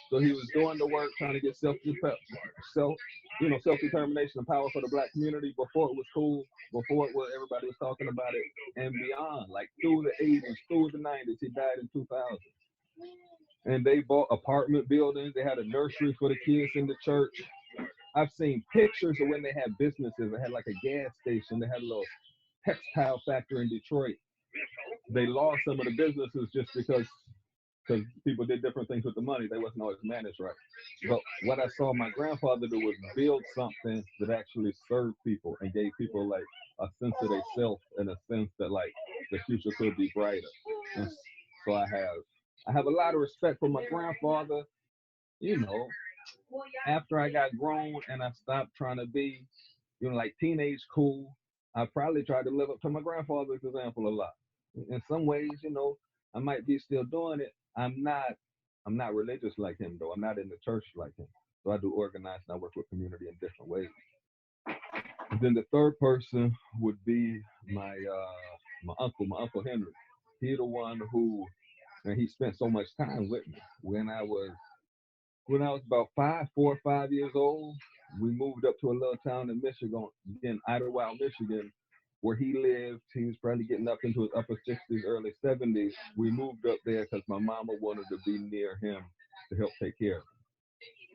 So he was doing the work, trying to get self-determination and power for the Black community before it was cool, before everybody was talking about it, and beyond. Like through the '80s, through the '90s, he died in 2000. And they bought apartment buildings. They had a nursery for the kids in the church. I've seen pictures of when they had businesses. They had like a gas station. They had a little textile factory in Detroit. They lost some of the businesses just because people did different things with the money. They wasn't always managed right. But what I saw my grandfather do was build something that actually served people and gave people like a sense of themselves and a sense that like the future could be brighter. And so I have a lot of respect for my grandfather. You know, after I got grown and I stopped trying to be, you know, like teenage cool, I probably tried to live up to my grandfather's example a lot. In some ways, you know, I might be still doing it. I'm not religious like him though. I'm not in the church like him. So I do organize and I work with community in different ways. And then the third person would be my uncle Henry. He the one who, and he spent so much time with me. When I was about 4 or 5 years old, we moved up to a little town in Michigan, in Idlewild, Michigan, where he lived. He was probably getting up into his upper 60s, early 70s. We moved up there because my mama wanted to be near him to help take care of him.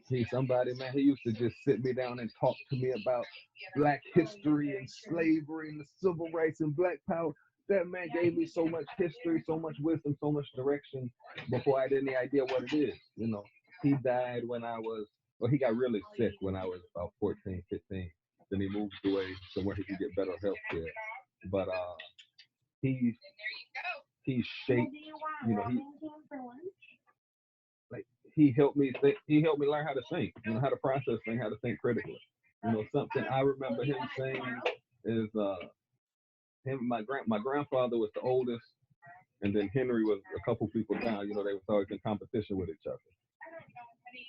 He's somebody, man, he used to just sit me down and talk to me about Black history and slavery and the civil rights and Black power. That man gave me so much history, so much wisdom, so much direction before I had any idea what it is. You know, he died he got really sick when I was about 14, 15. Then he moved away somewhere he could get better health care. But he shaped, you know, he helped me think, he helped me learn how to think, you know, how to process things, how to think critically. You know, something I remember him saying is my grandfather was the oldest, and then Henry was a couple people down. You know, they was always in competition with each other.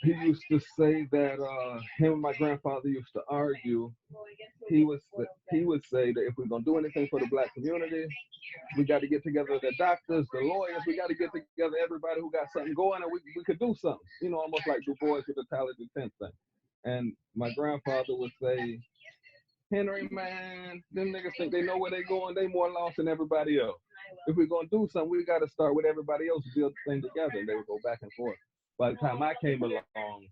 He used to say that him and my grandfather used to argue. He would say that if we're gonna do anything for the Black community, we got to get together the doctors, the lawyers. We got to get together everybody who got something going, and we could do something. You know, almost like Du Bois with the Tyler Tent thing. And my grandfather would say, Henry, man, them niggas think they know where they going. They more lost than everybody else. If we're gonna do something, we got to start with everybody else to build the thing together. And they would go back and forth. By the time I came along,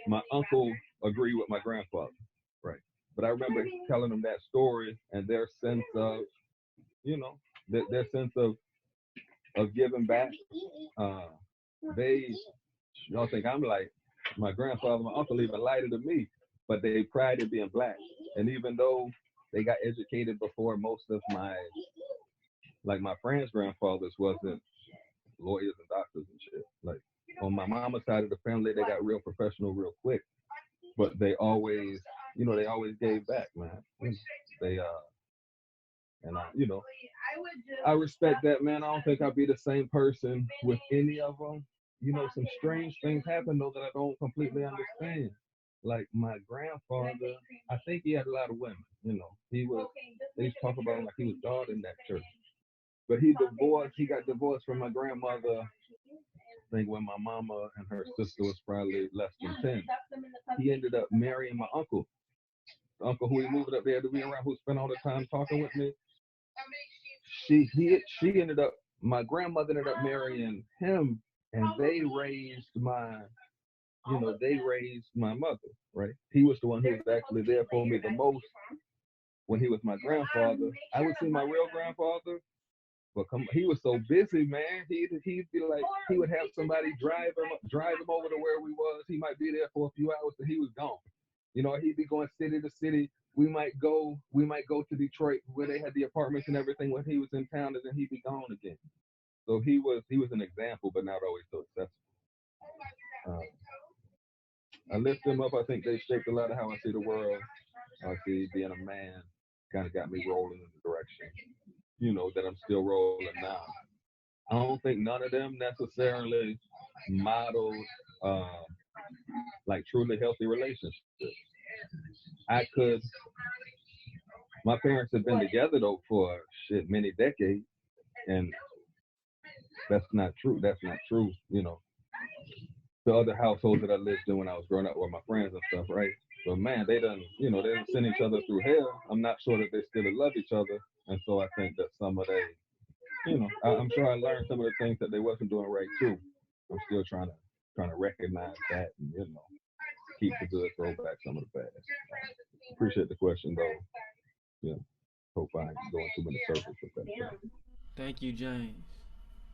my uncle agreed with my grandfather, right? But I remember telling them that story and their sense of, you know, their sense of giving back. Y'all think I'm like my grandfather, my uncle even lighter than me, but they pride in being Black. And even though they got educated before most of my friends' grandfathers wasn't lawyers and doctors and shit. Like on my mama's side of the family, they got real professional real quick. But they always, you know, they always gave back, man. And I respect that, man. I don't think I'd be the same person with any of them. Some strange things happen though that I don't completely understand. Like my grandfather, I think he had a lot of women. They used to talk about him like he was God in that church. But he got divorced from my grandmother, I think when my mama and her sister was probably less than 10. He ended up marrying my uncle. The uncle who he moved up there to be around, who spent all the time talking with me. My grandmother ended up marrying him, and they raised my mother, right? He was the one who was actually there for me the most when he was my grandfather. I would see my real grandfather, but he was so busy, man. He'd be like, he would have somebody drive him over to where we was. He might be there for a few hours, and he was gone. He'd be going city to city. We might go to Detroit where they had the apartments and everything when he was in town, and then he'd be gone again. So he was an example, but not always so accessible. I lift them up. I think they shaped a lot of how I see the world. I see being a man kind of got me rolling in the direction, that I'm still rolling now. I don't think none of them necessarily modeled like truly healthy relationships. My parents have been together though for many decades, and that's not true. The other households that I lived in when I was growing up with my friends and stuff, right? But man, they done send each other through hell. I'm not sure that they still love each other, and so I think that some of I'm sure I learned some of the things that they wasn't doing right too. I'm still trying to recognize that and keep the good, throw back some of the bad. Appreciate the question though. Hope I ain't going too many circles with that. Thank you, James.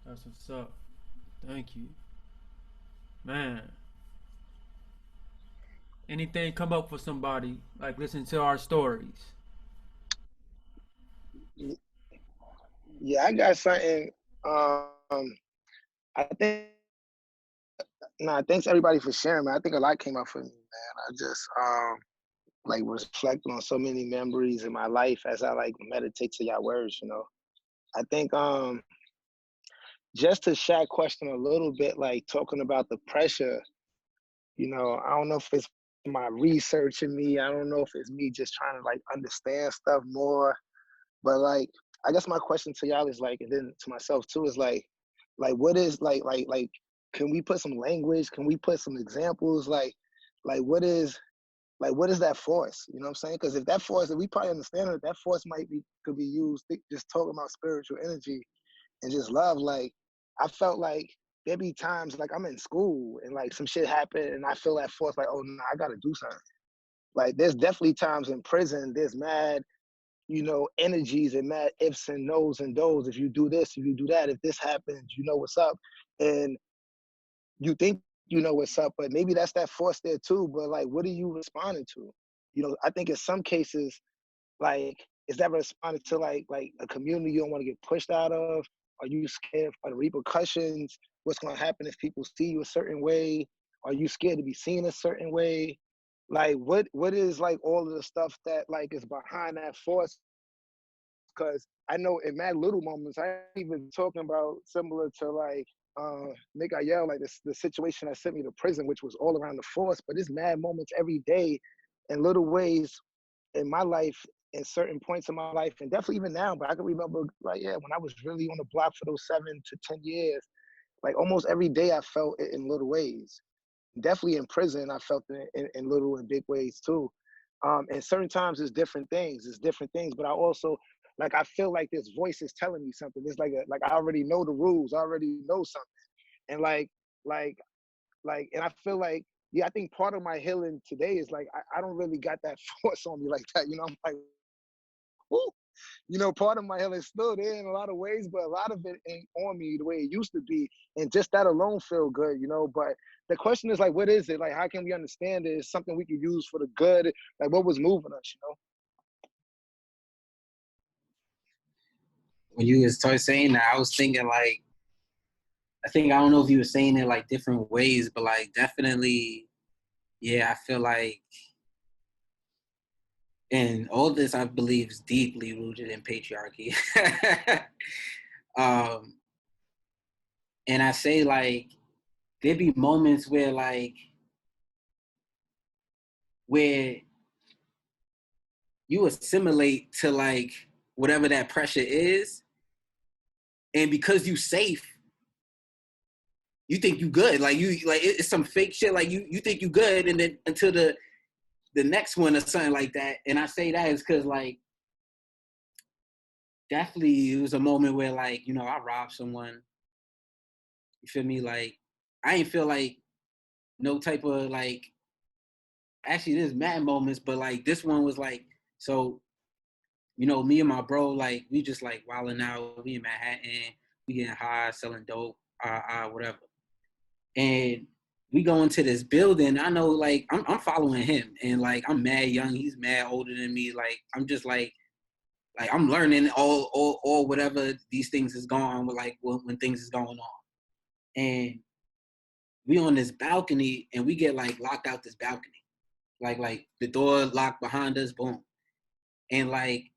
That's what's up. Thank you. Man. Anything come up for somebody, like listen to our stories? Yeah, I got something. I think. Thanks everybody for sharing, man. I think a lot came up for me, man. I just like reflecting on so many memories in my life as I like meditate to y'all words. I think just to Shaq question a little bit, like talking about the pressure. I don't know if it's my research in me. I don't know if it's me just trying to like understand stuff more. But like, I guess my question to y'all is like, and then to myself too, is like what is like, can we put some language? Can we put some examples? Like what is that force? You know what I'm saying? Because if that force, if we probably understand that force could be used, just talking about spiritual energy and just love. Like, I felt like there be times like I'm in school and like some shit happened and I feel that force like, oh no, I gotta do something. Like there's definitely times in prison, there's mad, energies and mad ifs and no's and do's. If you do this, if you do that, if this happens, you know what's up. And you think you know what's up, but maybe that's that force there too. But like, what are you responding to? I think in some cases, like, is that responding to like a community you don't want to get pushed out of? Are you scared of the repercussions? What's going to happen if people see you a certain way? Are you scared to be seen a certain way? Like, what is like all of the stuff that like is behind that force? Because I know in mad little moments, I even talking about similar to like Nick Ayel, like the situation that sent me to prison, which was all around the force. But it's mad moments every day in little ways in my life, in certain points in my life, and definitely even now. But I can remember, like, when I was really on the block for those 7 to 10 years, like almost every day I felt it in little ways. Definitely in prison, I felt it in little and big ways too. And certain times it's different things. But I also, like, I feel like this voice is telling me something. It's like I already know the rules. I already know something. And and I feel like, yeah, I think part of my healing today is like, I don't really got that force on me like that. I'm like, whoo. Part of my healing is still there in a lot of ways, but a lot of it ain't on me the way it used to be. And just that alone feel good, But the question is like, what is it? Like, how can we understand it? It's something we can use for the good. Like, what was moving us, When you started saying that, I was thinking like, I don't know if you were saying it like different ways, but like definitely, yeah, I feel like And all this, I believe, is deeply rooted in patriarchy. um, and I say, like, there be moments where, like, where you assimilate to, like, whatever that pressure is. And because you safe, you think you good. Like, it's some fake shit. Like, you think you good. And then until the next one or something like that. And I say that is because, like, definitely it was a moment where, like, you know, I robbed someone. You feel me? Like, I ain't feel like no type of, like, actually there's mad moments, but, like, this one was like, so, you know, me and my bro, like, we just, like, wilding out. We in Manhattan, we getting high, selling dope, whatever. And we go into this building. I know, like, I'm following him, and, like, I'm mad young. He's mad older than me. Like, I'm just like I'm learning all whatever these things is going on with, like, when things is going on. And we on this balcony, and we get, like, locked out this balcony. Like the door locked behind us, boom. And, like,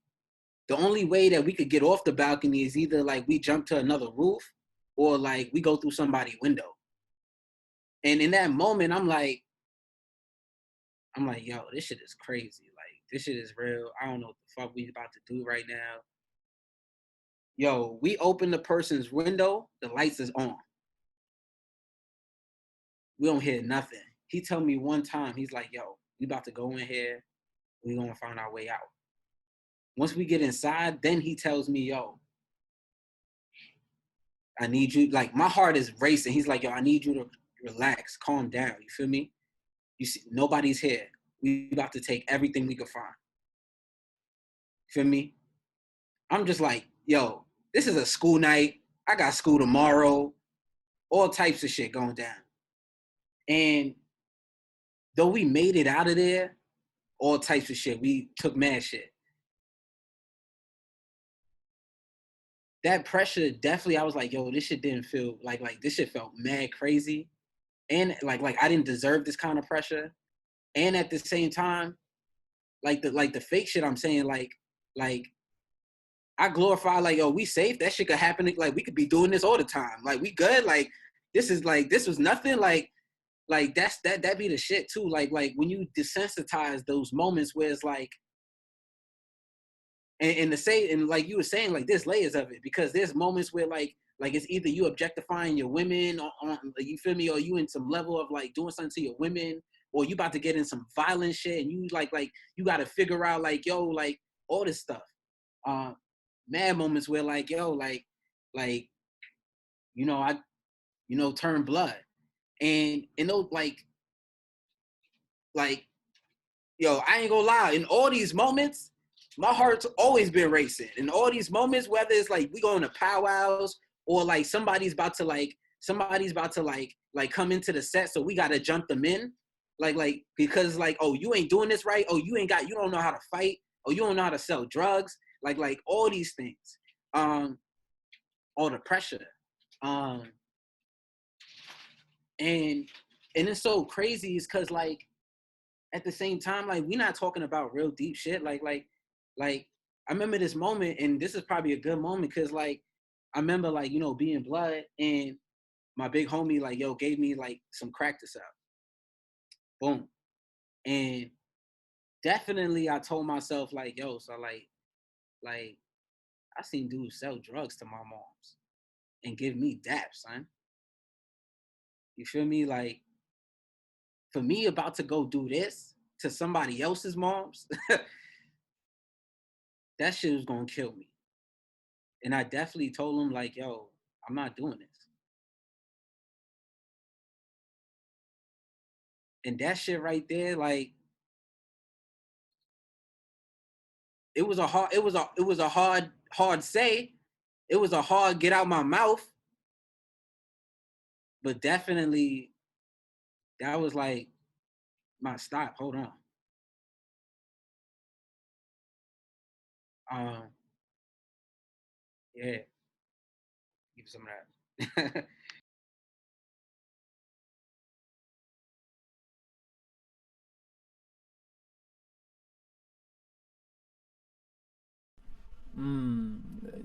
the only way that we could get off the balcony is either, like, we jump to another roof or, like, we go through somebody's window. And in that moment, I'm like, yo, this shit is crazy. Like, this shit is real. I don't know what the fuck we about to do right now. Yo, we open the person's window, the lights is on. We don't hear nothing. He told me one time, he's like, yo, we about to go in here. We gonna find our way out. Once we get inside, then he tells me, yo, I need you, like, my heart is racing. He's like, yo, I need you to relax, calm down. You feel me? You see, nobody's here. We about to take everything we could find. Feel me? I'm just like, yo, this is a school night. I got school tomorrow. All types of shit going down. And though we made it out of there, all types of shit. We took mad shit. That pressure, definitely, I was like, yo, this shit didn't feel like this shit felt mad crazy. And like I didn't deserve this kind of pressure. And at the same time, like the fake shit I'm saying, like I glorify, like, yo, we safe. That shit could happen. Like, we could be doing this all the time. Like, we good. Like, this was nothing. Like that be the shit too. Like when you desensitize those moments where it's like, and to say, and like you were saying, like, there's layers of it, because there's moments where like it's either you objectifying your women, or you feel me, or you in some level of, like, doing something to your women, or you about to get in some violent shit, and you like you got to figure out, like, yo, like, all this stuff. Mad moments where, like, yo, like you know, I turn blood, and those like yo, I ain't gonna lie, in all these moments, my heart's always been racing. In all these moments, whether it's like we going to powwows, or like somebody's about to come into the set, so we gotta jump them in, like because, like, oh, you ain't doing this right, oh, you don't know how to fight, oh, you don't know how to sell drugs, like all these things, all the pressure, and it's so crazy, is because, like, at the same time, like, we're not talking about real deep shit. Like I remember this moment, and this is probably a good moment, because, like, I remember, like, being blood, and my big homie, like, yo, gave me, like, some crack to sell. Boom. And definitely I told myself, like, yo, so like I seen dudes sell drugs to my moms and give me dap, son. You feel me? Like, for me about to go do this to somebody else's moms, that shit was gonna kill me. And I definitely told him, like, yo, I'm not doing this. And that shit right there, like, it was a hard say. It was a hard get out my mouth. But definitely that was like my stop. Hold on. Yeah. Give some of that.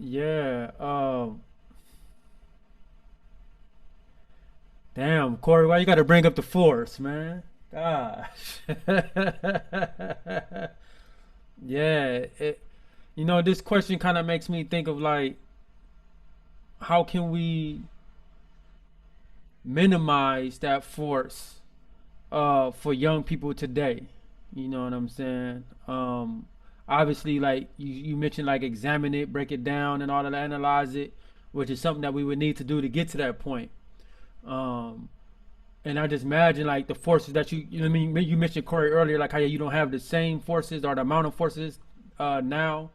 Yeah. Damn, Corey, why you got to bring up the force, man? Gosh. Yeah. This question kind of makes me think of like, how can we minimize that force for young people today? You know what I'm saying? Obviously, like you mentioned, like examine it, break it down, and all that, analyze it, which is something that we would need to do to get to that point. Um, and I just imagine like the forces that you know what I mean. You mentioned Corey earlier, like how you don't have the same forces or the amount of forces now,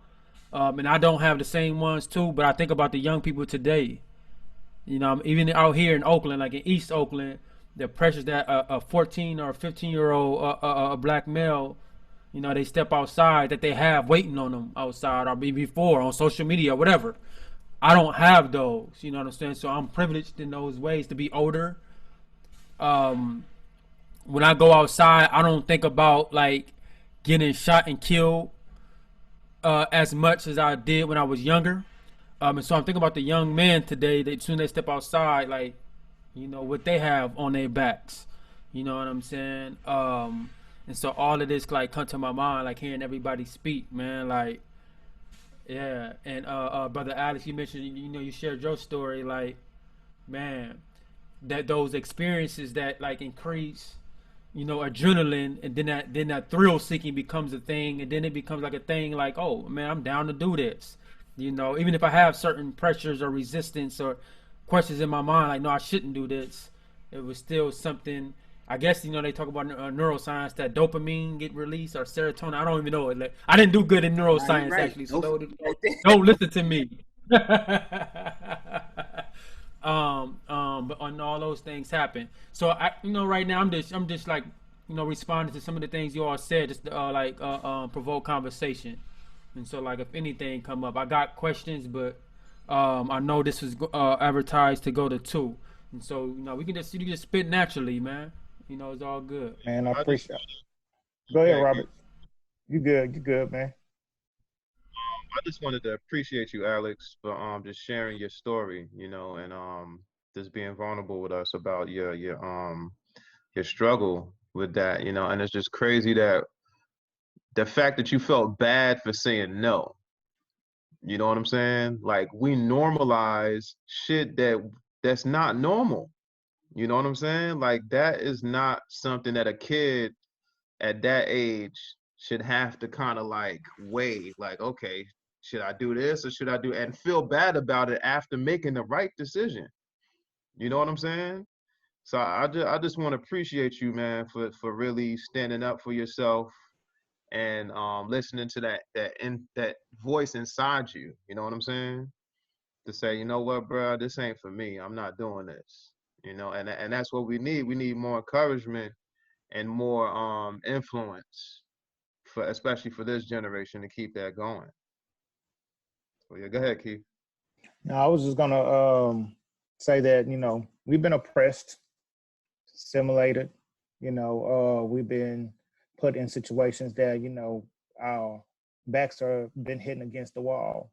and I don't have the same ones too. But I think about the young people today. Even out here in Oakland, like in East Oakland, the pressures that a 14 or 15-year-old a black male, they step outside that they have waiting on them outside or before on social media or whatever. I don't have those, you know what I'm saying? So I'm privileged in those ways to be older. Um, when I go outside, I don't think about like getting shot and killed as much as I did when I was younger. And so I'm thinking about the young men today. That soon they step outside, like, what they have on their backs. You know what I'm saying? And so all of this like come to my mind, like hearing everybody speak, man. Like, yeah. And brother Alex, you mentioned, you shared your story, like, man, that those experiences that like increase, adrenaline, and then that thrill seeking becomes a thing, and then it becomes like a thing, like, oh man, I'm down to do this. Even if I have certain pressures or resistance or questions in my mind, like, no, I shouldn't do this. It was still something. I guess they talk about neuroscience, that dopamine get released or serotonin. I don't even know it. Like, I didn't do good in Nah, you neuroscience right. actually, so Right there. don't listen to me. But on all those things happen. So right now I'm just like, responding to some of the things you all said, just provoke conversation. And so, like, if anything come up, I got questions, but I know this was advertised to go to 2, and so you can just spit naturally, man. It's all good. Man, I I just, appreciate it. Go ahead, yeah, Robert. You good? You good, man? I just wanted to appreciate you, Alex, for just sharing your story, and just being vulnerable with us about your struggle with that, and it's just crazy that the fact that you felt bad for saying no. You know what I'm saying? Like, we normalize shit that's not normal. You know what I'm saying? Like, that is not something that a kid at that age should have to kind of like weigh, like, okay, should I do this or should I do, and feel bad about it after making the right decision. You know what I'm saying? So I just want to appreciate you, man, for really standing up for yourself and listening to that voice inside you. You know what I'm saying? To say, you know what, bro, this ain't for me. I'm not doing this. And that's what we need. We need more encouragement and more influence for, especially for this generation, to keep that going. So yeah, go ahead, Keith. No, I was just gonna say that we've been oppressed, simulated. We've been put in situations that our backs are been hitting against the wall,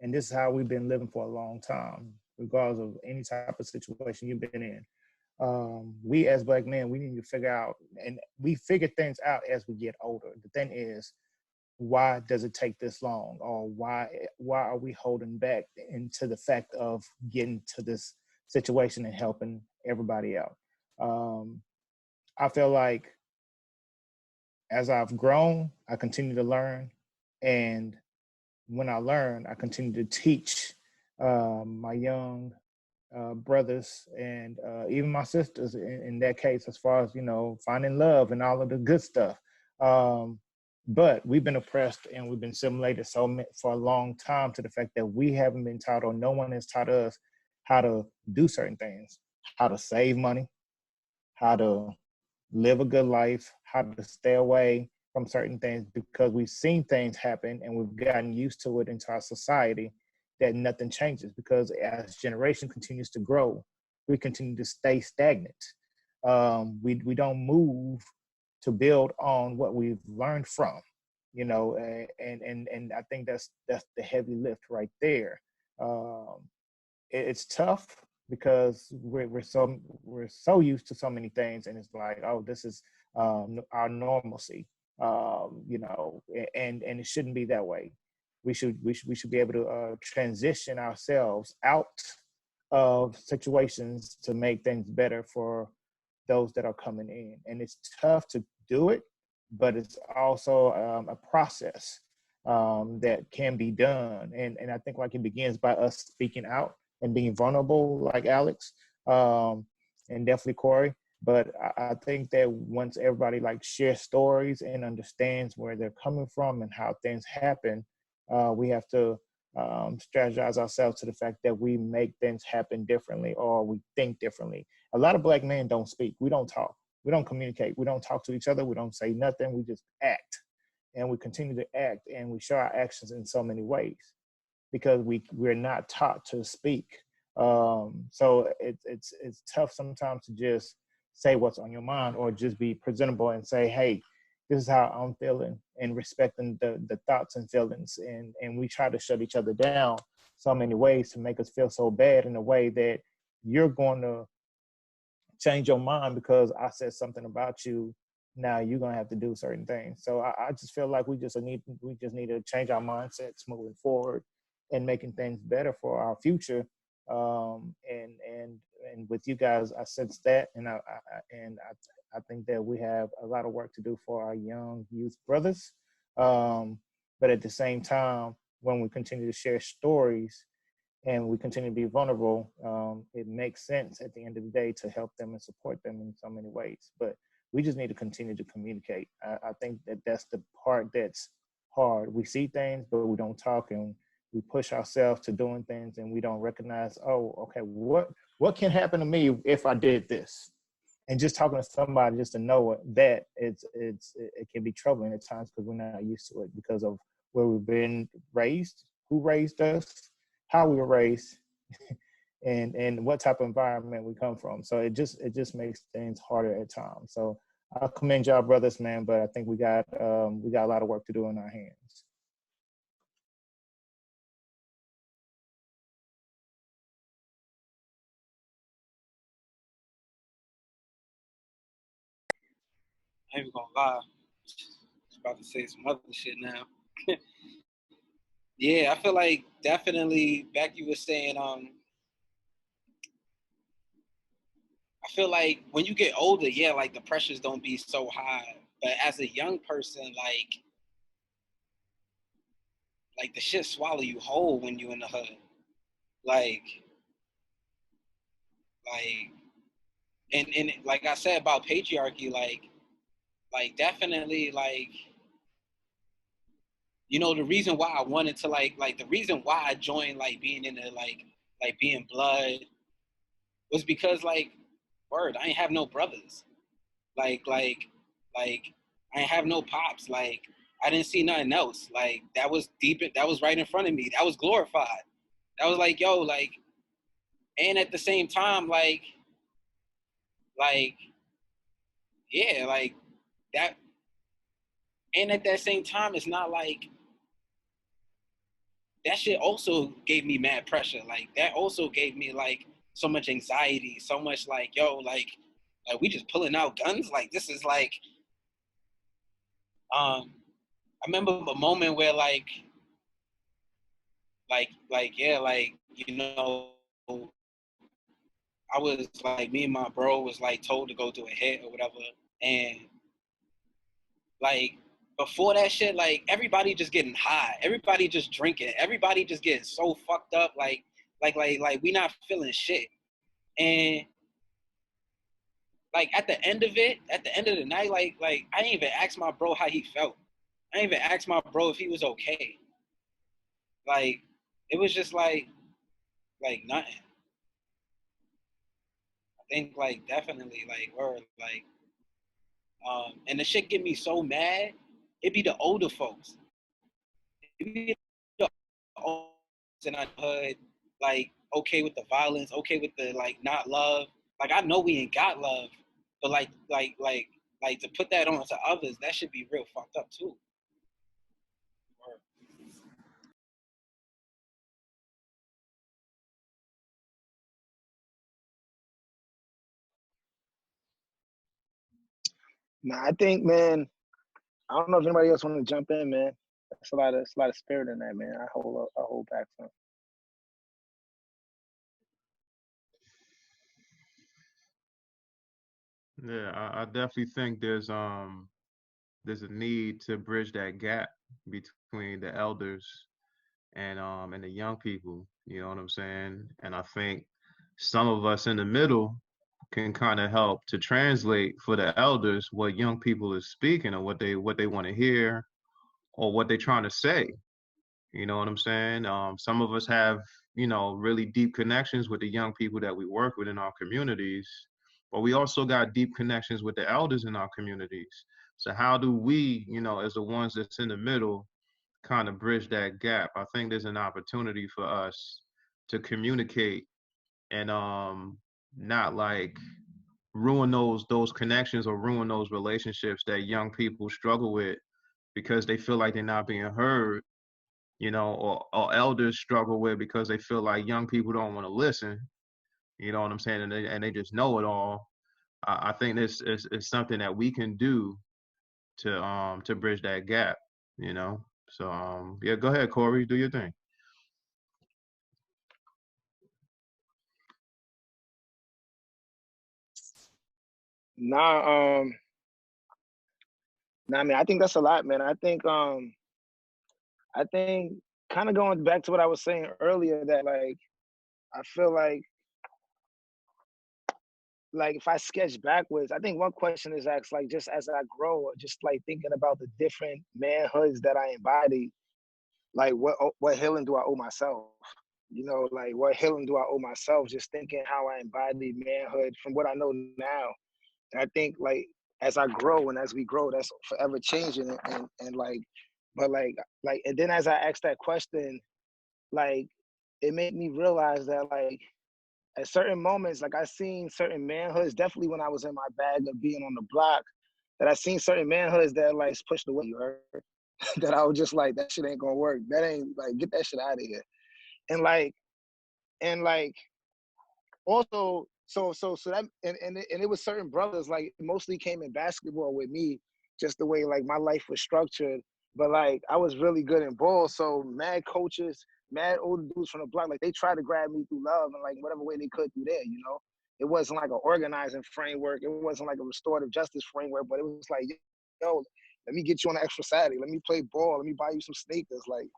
and this is how we've been living for a long time, regardless of any type of situation you've been in. We as Black men, we need to figure out, and we figure things out as we get older. The thing is, why does it take this long, or why are we holding back into the fact of getting to this situation and helping everybody out? I feel like as I've grown, I continue to learn, and when I learn, I continue to teach my young brothers and even my sisters in that case, as far as finding love and all of the good stuff. But we've been oppressed and we've been simulated for a long time, to the fact that we haven't been taught, or no one has taught us, how to do certain things, how to save money, how to live a good life, how to stay away from certain things, because we've seen things happen and we've gotten used to it into our society, that nothing changes, because as generation continues to grow, we continue to stay stagnant. We don't move to build on what we've learned from. and I think that's the heavy lift right there. It's tough because we're so used to so many things, and it's like, oh, this is our normalcy, and it shouldn't be that way. We should be able to transition ourselves out of situations to make things better for those that are coming in. And it's tough to do it, but it's also a process that can be done. And I think like it begins by us speaking out and being vulnerable, like Alex, and definitely Corey. But I think that once everybody like shares stories and understands where they're coming from and how things happen, we have to strategize ourselves to the fact that we make things happen differently or we think differently. A lot of Black men don't speak. We don't talk. We don't communicate. We don't talk to each other. We don't say nothing. We just act. And we continue to act, and we show our actions in so many ways because we're not taught to speak. So it's tough sometimes to just say what's on your mind or just be presentable and say, hey, this is how I'm feeling, and respecting the thoughts and feelings. And we try to shut each other down so many ways to make us feel so bad in a way that you're going to change your mind because I said something about you. Now you're going to have to do certain things. So I just feel like we just need to change our mindsets moving forward and making things better for our future. And with you guys, I sense that, and I think that we have a lot of work to do for our young youth brothers. But at the same time, when we continue to share stories and we continue to be vulnerable, it makes sense at the end of the day to help them and support them in so many ways. But we just need to continue to communicate. I think that that's the part that's hard. We see things, but we don't talk, and we push ourselves to doing things, and we don't recognize, oh, okay, what can happen to me if I did this? And just talking to somebody just to know that it can be troubling at times because we're not used to it because of where we've been raised, who raised us, how we were raised, and what type of environment we come from. So it just makes things harder at times. So I commend y'all brothers, man, but I think we got a lot of work to do in our hands. I ain't even gonna lie. I was about to say some other shit now. Yeah, I feel like definitely back you were saying, I feel like when you get older, yeah, like the pressures don't be so high. But as a young person, like the shit swallow you whole when you in the hood. Like and like I said about patriarchy, like definitely like, you know, the reason why I wanted to like the reason why I joined like being in the like being blood was because like, word, I ain't have no brothers. Like I ain't have no pops. Like I didn't see nothing else. Like that was that was right in front of me. That was glorified. That was like, yo, like, and at the same time, like yeah, like that, and at that same time, it's not like that shit also gave me mad pressure. Like that also gave me like so much anxiety, so much like, yo, like we just pulling out guns. Like this is like, I remember a moment where yeah, like, you know, I was like, me and my bro was like told to go do a hit or whatever. And like before that shit, like everybody just getting high, everybody just drinking, everybody just getting so fucked up, like we not feeling shit. And like at the end of it, at the end of the night, like I didn't even ask my bro how he felt. I didn't even ask my bro if he was okay. Like it was just like nothing. I think like definitely like word like and the shit get me so mad. It be the older folks. It be the older folks in our hood, like okay with the violence, okay with the like not love. Like I know we ain't got love, but like to put that on to others, that should be real fucked up too. Nah, I think, man, I don't know if anybody else want to jump in, man. That's a lot of spirit in that, man. I hold back some. Yeah, I definitely think there's a need to bridge that gap between the elders and the young people. You know what I'm saying? And I think some of us in the middle can kind of help to translate for the elders what young people is speaking or what they want to hear or what they're trying to say. You know what I'm saying? Some of us have, really deep connections with the young people that we work with in our communities, but we also got deep connections with the elders in our communities. So how do we, as the ones that's in the middle, kind of bridge that gap? I think there's an opportunity for us to communicate and not like ruin those connections or ruin those relationships that young people struggle with because they feel like they're not being heard, or elders struggle with because they feel like young people don't want to listen. You know what I'm saying? And they just know it all. I think this is something that we can do to bridge that gap. So yeah, go ahead, Corey, do your thing. Nah, I mean, I think that's a lot, man. I think kind of going back to what I was saying earlier, that like I feel like if I sketch backwards, I think one question is asked, like, just as I grow, just like thinking about the different manhoods that I embody, like what healing do I owe myself? Like what healing do I owe myself? Just thinking how I embody manhood from what I know now. And I think like as I grow and as we grow, that's forever changing and like, but like, and then as I asked that question, like it made me realize that like at certain moments, like I seen certain manhoods, definitely when I was in my bag of being on the block, that I seen certain manhoods that like pushed away, you heard? That I was just like, that shit ain't gonna work. That ain't like, get that shit out of here. And like also, so that and it was certain brothers, like mostly came in basketball with me, just the way like my life was structured. But like I was really good in ball, so mad coaches, mad older dudes from the block, like they tried to grab me through love and like whatever way they could through there. It wasn't like an organizing framework, it wasn't like a restorative justice framework, but it was like, yo, let me get you on an extra Saturday, let me play ball, let me buy you some sneakers, like,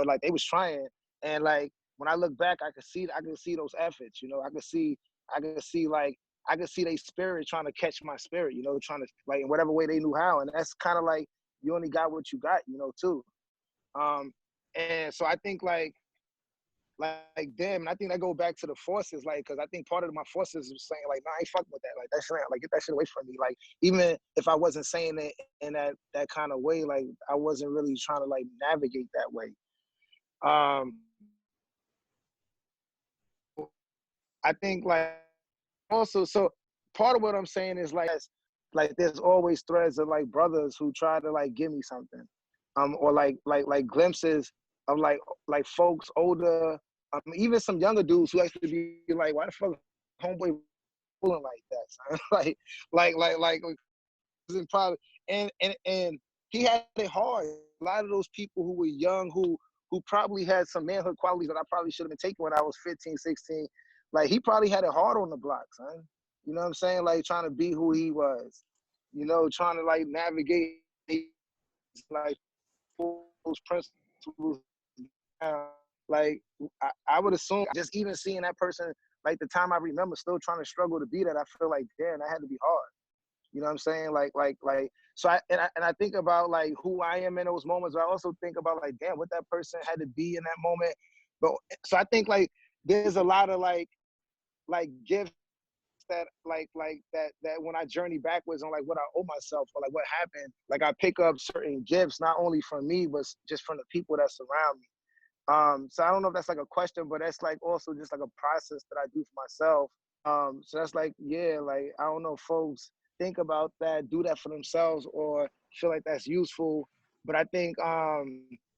like they was trying. And like when I look back, I could see those efforts. I could see their spirit trying to catch my spirit. Trying to like in whatever way they knew how. And that's kind of like you only got what you got. Too. And so I think like damn, and I think that go back to the forces, like, because I think part of my forces was saying like, nah, I ain't fucking with that, like that shit, like get that shit away from me, like even if I wasn't saying it in that kind of way, like I wasn't really trying to like navigate that way. I think like also, so part of what I'm saying is like there's always threads of like brothers who try to like give me something, or like glimpses of like folks older, even some younger dudes who actually be like, why the fuck homeboy fooling like that, son? like probably and he had it hard. A lot of those people who were young, who probably had some manhood qualities that I probably should have been taking when I was 15, 16. Like he probably had it hard on the block, son. You know what I'm saying? Like trying to be who he was. Trying to like navigate like those principles. Like I would assume just even seeing that person, like the time I remember still trying to struggle to be that, I feel like, damn, that had to be hard. You know what I'm saying? Like so I think about like who I am in those moments, but I also think about like, damn, what that person had to be in that moment. But so I think like there's a lot of like gifts that that when I journey backwards on like what I owe myself or like what happened, like I pick up certain gifts not only from me but just from the people that surround me. So I don't know if that's like a question, but that's like also just like a process that I do for myself. So that's like, yeah, like I don't know if folks think about that, do that for themselves, or feel like that's useful. But I think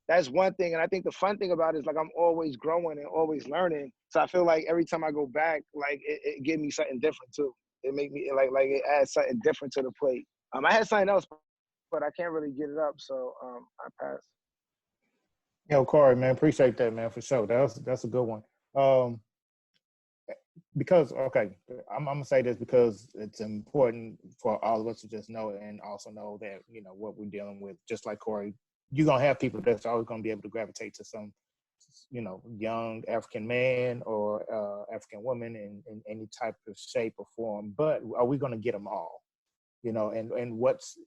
that's one thing. And I think the fun thing about it is like I'm always growing and always learning. So I feel like every time I go back, like it gives me something different too. It make me like it adds something different to the plate. I had something else, but I can't really get it up, so I pass. Yo, Corey, man, appreciate that, man, for sure. That's a good one. Um, because okay, I'm gonna say this because it's important for all of us to just know and also know that what we're dealing with. Just like Corey, you're gonna have people that's always gonna be able to gravitate to some, young African man or African woman in any type of shape or form. But are we gonna get them all? And what's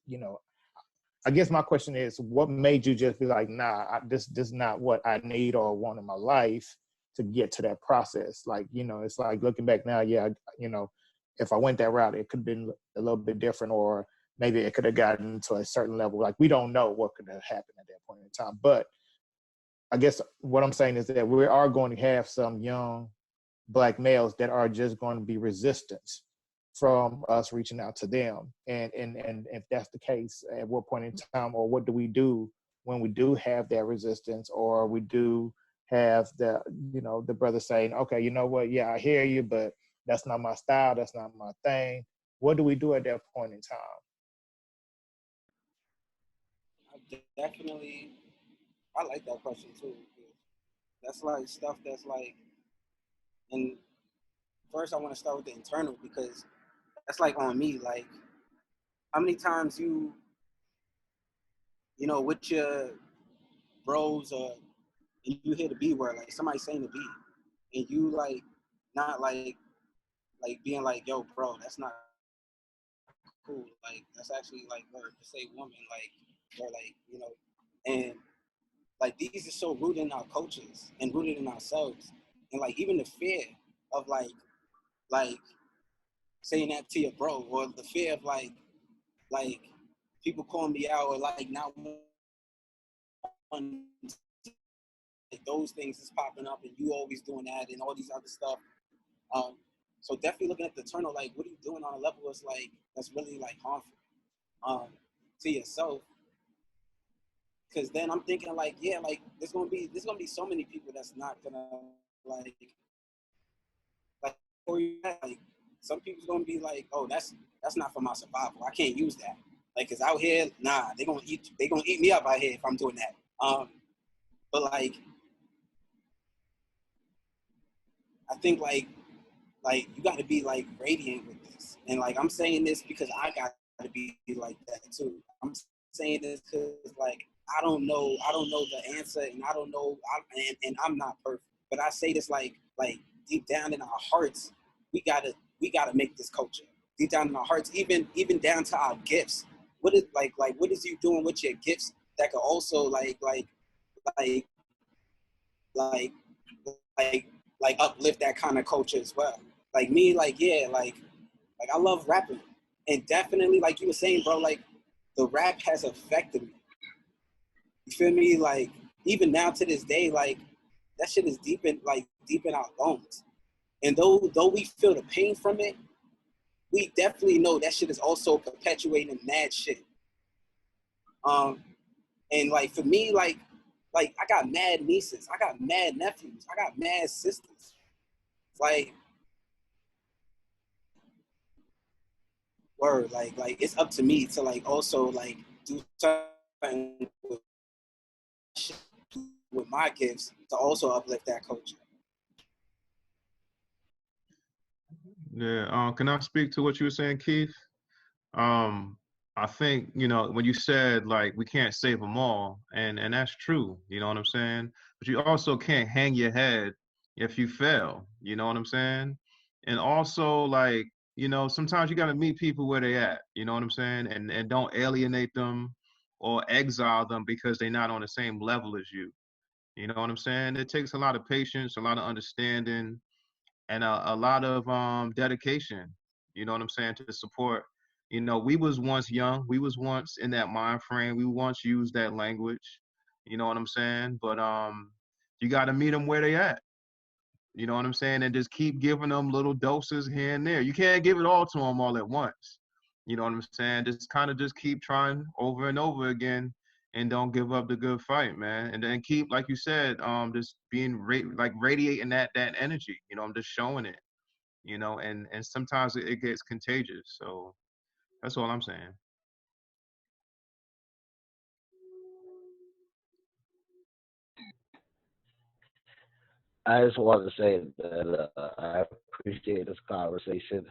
I guess my question is, what made you just be like, nah, this is not what I need or want in my life to get to that process? Like, it's like looking back now, yeah, if I went that route, it could have been a little bit different, or maybe it could have gotten to a certain level. Like, we don't know what could have happened at that point in time. But I guess what I'm saying is that we are going to have some young Black males that are just going to be resistant from us reaching out to them. And if that's the case, at what point in time, or what do we do when we do have that resistance, or we do have the brother saying, okay, you know what, yeah, I hear you, but that's not my style, that's not my thing. What do we do at that point in time? Definitely, I like that question too. That's like stuff that's like, and first I want to start with the internal, because that's like on me. Like, how many times with your bros, and you hear the B word, like somebody saying the B, and you like not like being like, yo, bro, that's not cool. Like, that's actually like word to say woman, like, or like, and like these are so rooted in our cultures and rooted in ourselves, and like even the fear of like saying that to your bro, or the fear of like people calling me out, or like not one, like those things is popping up, and you always doing that, and all these other stuff. So definitely looking at the internal, like, what are you doing on a level that's like that's really like harmful to yourself? Because then I'm thinking like, yeah, like there's gonna be so many people that's not gonna like like some people's gonna be like, oh, that's not for my survival. I can't use that. Like, cause out here, nah, they gonna eat me up out here if I'm doing that. But like, I think like you got to be like radiant with this, and like I'm saying this because I got to be like that too. I'm saying this because like I don't know the answer, and I don't know, and I'm not perfect. But I say this like deep down in our hearts, we gotta make this culture. Deep down in our hearts, even down to our gifts. What is what is you doing with your gifts that could also like uplift that kind of culture as well. Like me, like yeah, like I love rapping, and definitely like you were saying, bro, like the rap has affected me. You feel me? Like even now to this day, like that shit is deep in our bones. And though we feel the pain from it, we definitely know that shit is also perpetuating mad shit. And like for me, like I got mad nieces, I got mad nephews, I got mad sisters. Like word, like it's up to me to like also like do something with my gifts to also uplift that culture. Yeah. Can I speak to what you were saying, Keith? I think, when you said like we can't save them all, and that's true, you know what I'm saying? But you also can't hang your head if you fail, you know what I'm saying? And also like, sometimes you got to meet people where they at, you know what I'm saying? And don't alienate them or exile them because they're not on the same level as you. You know what I'm saying? It takes a lot of patience, a lot of understanding, and a lot of dedication, you know what I'm saying, to support. We was once young, we was once in that mind frame, we once used that language, you know what I'm saying? But you got to meet them where they at, you know what I'm saying, and just keep giving them little doses here and there. You can't give it all to them all at once, you know what I'm saying? Just kind of just keep trying over and over again, and don't give up the good fight, man. And then keep, like you said, just being radiating that energy, I'm just showing it, and sometimes it gets contagious. So that's all I'm saying. I just want to say that I appreciate this conversation.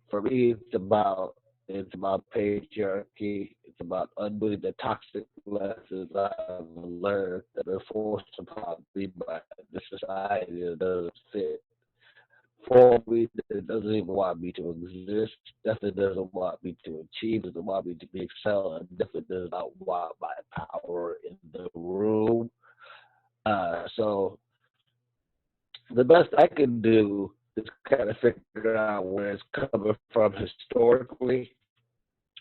For me, it's about patriarchy. It's about undoing the toxic lessons I've learned that are forced upon me by the society that doesn't fit for me, that doesn't even want me to exist, definitely doesn't want me to achieve, doesn't want me to be excel, and definitely does not want my power in the room. So the best I can do is kind of figure out where it's coming from historically,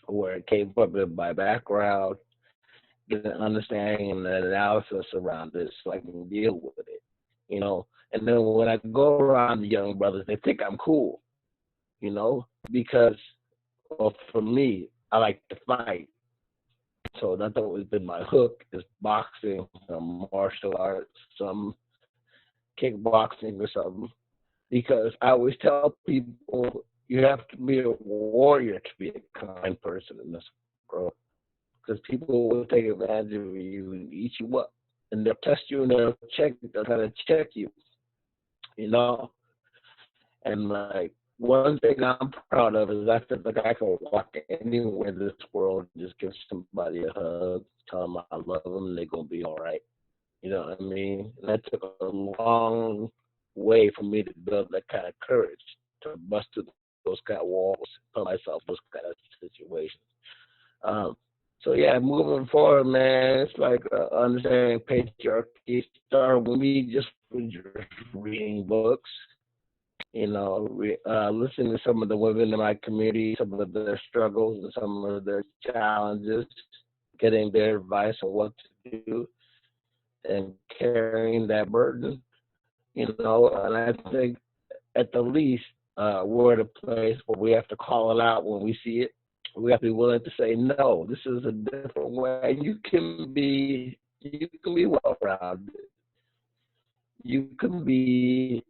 where it came from in my background, get an understanding and an analysis around this so I can deal with it, you know. And then when I go around the young brothers, they think I'm cool, you know, because well, for me, I like to fight. So that's always been my hook is boxing, some martial arts, some kickboxing or something. Because I always tell people you have to be a warrior to be a kind person in this world. Because people will take advantage of you and eat you up. And they'll test you and they'll try to check you, you know? And like one thing I'm proud of is I feel like I can walk anywhere in this world and just give somebody a hug, tell them I love them, and they're gonna be all right. You know what I mean? And that took a long way for me to build that kind of courage to bust through those kind of walls, put myself in those kind of situations. Um, so yeah, moving forward, man, it's like understanding patriarchy started with me just reading books, you know, listening to some of the women in my community, some of their struggles and some of their challenges, getting their advice on what to do and carrying that burden, you know. And I think at the least, we're at a place where we have to call it out when we see it. We have to be willing to say, no, this is a different way. You can be well-rounded. You can be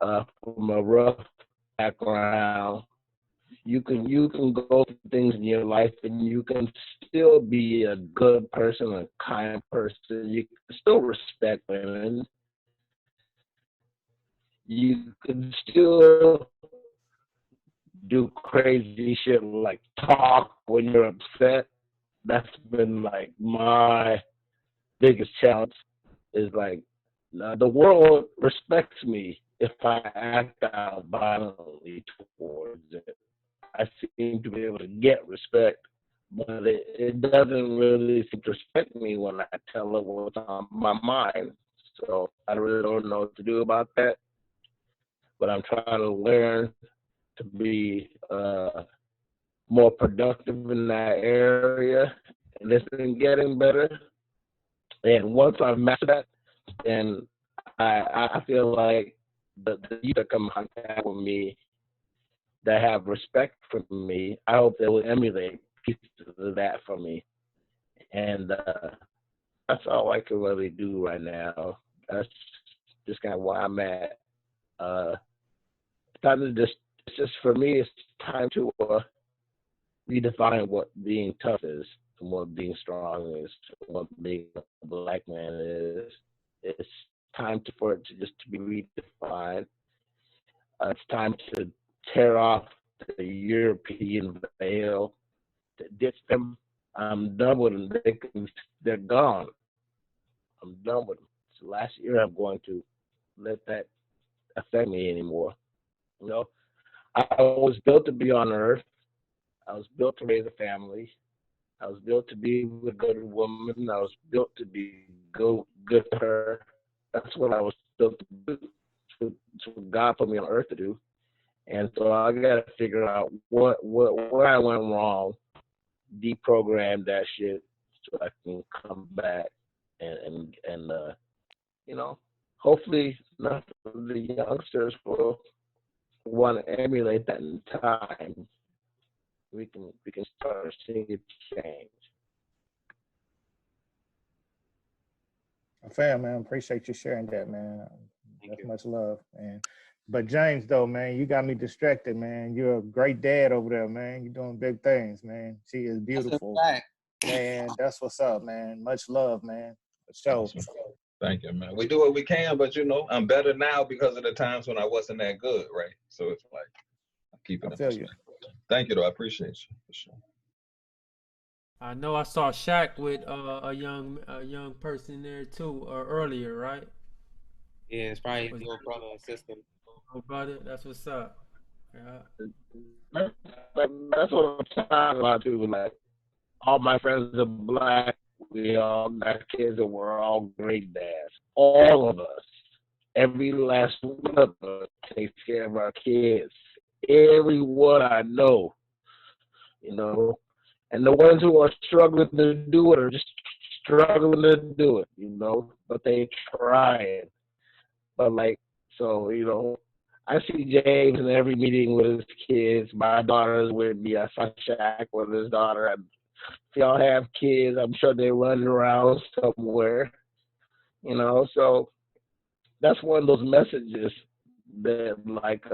from a rough background. You can go through things in your life and you can still be a good person, a kind person. You can still respect women. You can still do crazy shit like talk when you're upset. That's been like my biggest challenge is like the world respects me if I act out violently towards it. I seem to be able to get respect, but it doesn't really seem to respect me when I tell it what's on my mind. So I really don't know what to do about that, but I'm trying to learn to be more productive in that area, and it's been getting better. And once I've mastered that, then I feel like the youth that come in contact with me that have respect for me, I hope they will emulate pieces of that for me. And that's all I can really do right now. That's just kind of where I'm at. Time to just, it's just for me, it's time to redefine what being tough is and what being strong is, what being a black man is. It's time for it to just to be redefined. It's time to tear off the European veil, to ditch them. I'm done with them. They're gone. I'm done with them. So last year, I'm going to let that affect me anymore. You know, I was built to be on earth. I was built to raise a family. I was built to be with a good woman. I was built to be good to her. That's what I was built to do. It's what God put me on earth to do. And so I got to figure out where I went wrong, deprogram that shit so I can come back and you know, hopefully none of the youngsters will want to emulate that in time. We can start seeing it change. Fam, man, appreciate you sharing that, man. Thank That's you. much love, man. But James, though, man, you got me distracted, man. You're a great dad over there, man. You're doing big things, man. She is beautiful, That's a fact. man. That's what's up, man. Much love, man. For sure. Thank you, man. We do what we can, but you know, I'm better now because of the times when I wasn't that good, right? So it's like I keep it I in feel you. perspective. Thank you, though. I appreciate you for sure. I know I saw Shaq with a young person there too earlier, right? Yeah, it's probably Was little brother or sister. oh, brother? That's what's up. Yeah. That's what I'm talking about too. Like all my friends are black. We all got kids, and we're all great dads. All of us, every last one of us, takes care of our kids. Everyone I know, you know, and the ones who are struggling to do it are just struggling to do it, you know, but they trying. But like, so you know, I see James in every meeting with his kids. My daughter's with me. I saw Shaq with his daughter. And if y'all have kids, I'm sure they're running around somewhere, you know. So that's one of those messages that, like,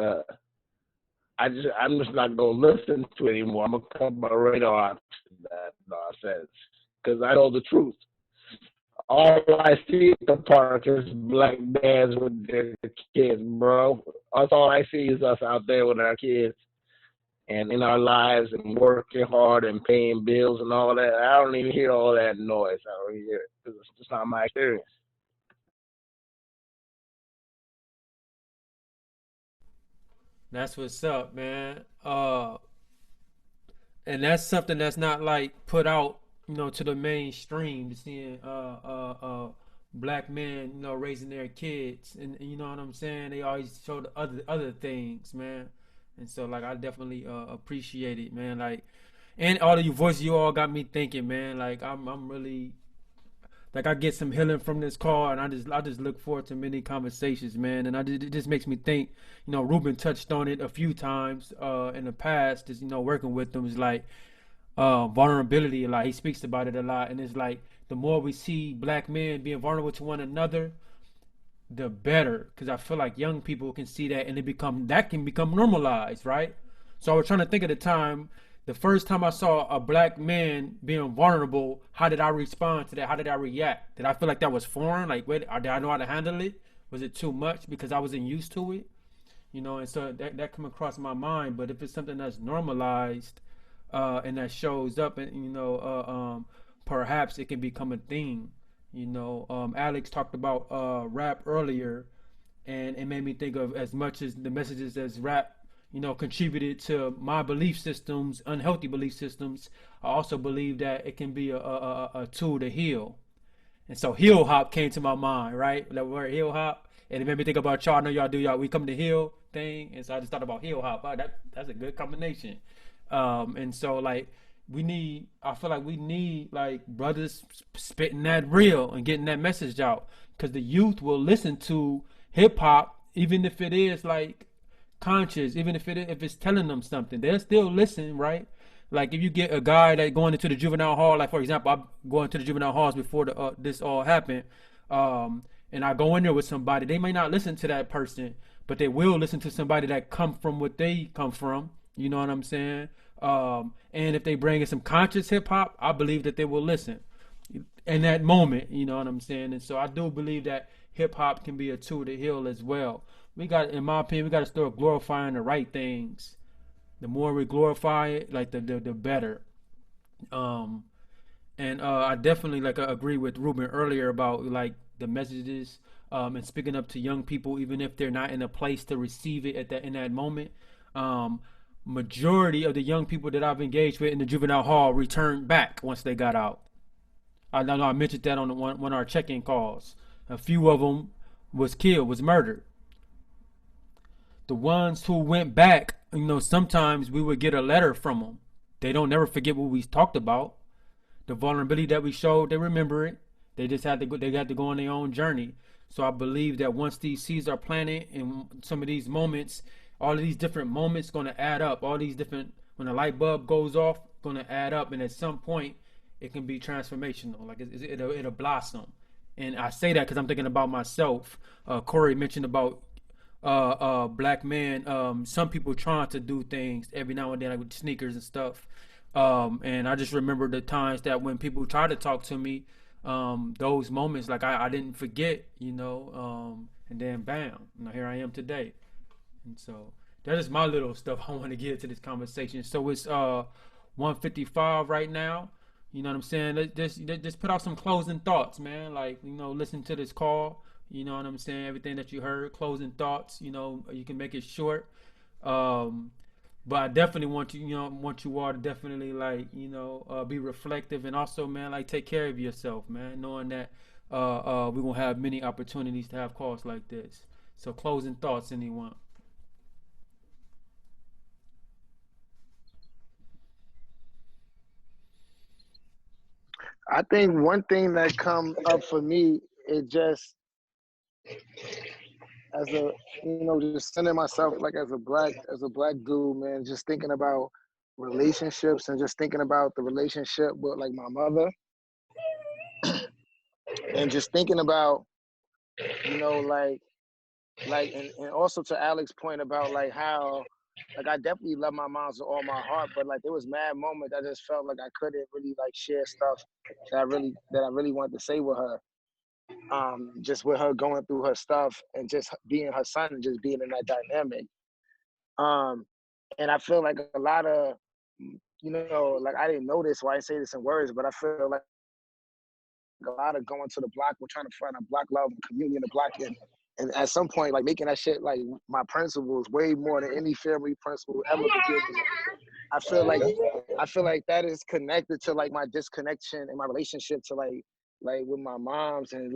I'm just not gonna listen to it anymore. I'm gonna cut my radar off to that nonsense because I know the truth. All I see at the park is black dads with their kids, bro. That's all I see is us out there with our kids and in our lives and working hard and paying bills and all that. I don't even hear all that noise. I don't hear it because it's just not my experience. That's what's up, man. And that's something that's not like put out, to the mainstream. Seeing black men, raising their kids, and you know what I'm saying. They always show the other things, man. And so, like, I definitely appreciate it, man. Like, and all of you voices, you all got me thinking, man. Like, I'm really like I get some healing from this call, and I just look forward to many conversations, man. And it just makes me think. Ruben touched on it a few times in the past. Just working with them is like vulnerability. Like he speaks about it a lot, and it's like the more we see black men being vulnerable to one another, the better. Because I feel like young people can see that, and that can become normalized, right? So I was trying to think of the first time I saw a black man being vulnerable. How did I respond to that? How did I react? Did I feel like that was foreign? Like, wait, did I know how to handle it? Was it too much because I wasn't used to it? And so that come across my mind. But if it's something that's normalized and that shows up, and perhaps it can become a thing. Alex talked about rap earlier, and it made me think of, as much as the messages as rap contributed to my belief systems, unhealthy belief systems, I also believe that it can be a tool to heal. And so heel hop came to my mind, right? That word heel hop. And it made me think about y'all. I know y'all do we come to heal thing. And so I just thought about heel hop. Wow, that's a good combination. And so, like, I feel like we need, like, brothers spitting that real and getting that message out. Because the youth will listen to hip hop, even if it is, like, conscious, even if it's telling them something. They'll still listen, right? Like, if you get a guy that going into the juvenile hall, like, for example, I'm going to the juvenile halls before this all happened, and I go in there with somebody, they may not listen to that person, but they will listen to somebody that come from what they come from. You know what I'm saying? And if they bring in some conscious hip hop, I believe that they will listen in that moment. You know what I'm saying? And so I do believe that hip hop can be a tool to heal as well. In my opinion, we got to start glorifying the right things. The more we glorify it, like the better. And I definitely, like, agree with Ruben earlier about, like, the messages and speaking up to young people, even if they're not in a place to receive it in that moment. Majority of the young people that I've engaged with in the juvenile hall returned back once they got out. I know I mentioned that on one of our check-in calls. A few of them was murdered. The ones who went back, sometimes we would get a letter from them. They don't never forget what we talked about. The vulnerability that we showed, they remember it. They just had to go. They got to go on their own journey. So I believe that once these seeds are planted, and some of these moments, all of these different moments, going to add up. All these different, when the light bulb goes off, going to add up, and at some point, it can be transformational. Like it'll blossom. And I say that because I'm thinking about myself. Corey mentioned about black men. Some people trying to do things every now and then, like with sneakers and stuff. And I just remember the times that when people try to talk to me, those moments, like I didn't forget, and then bam, here I am today. And so that is my little stuff I want to get to this conversation. So it's 1:55 right now. You know what I'm saying? Let's just put out some closing thoughts, man. Like, listen to this call. You know what I'm saying? Everything that you heard, closing thoughts. You can make it short. But I definitely want you all to definitely be reflective, and also, man, like, take care of yourself, man, knowing that we're gonna have many opportunities to have calls like this. So closing thoughts, anyone? I think one thing that come up for me is just as a just centering myself like as a black dude, man, just thinking about relationships and just thinking about the relationship with like my mother, and just thinking about and also to Alex's point about like how like I definitely love my mom with all my heart, but like there was mad moments I just felt like I couldn't really like share stuff that I really wanted to say with her. Just with her going through her stuff and just being her son and just being in that dynamic. And I feel like a lot of, like I didn't know this, so I didn't say this in words, but I feel like a lot of going to the block, we're trying to find a black love and community in the block, and at some point, like making that shit like my principles way more than any family principle ever could give me. I feel like that is connected to like my disconnection in my relationship to like with my moms and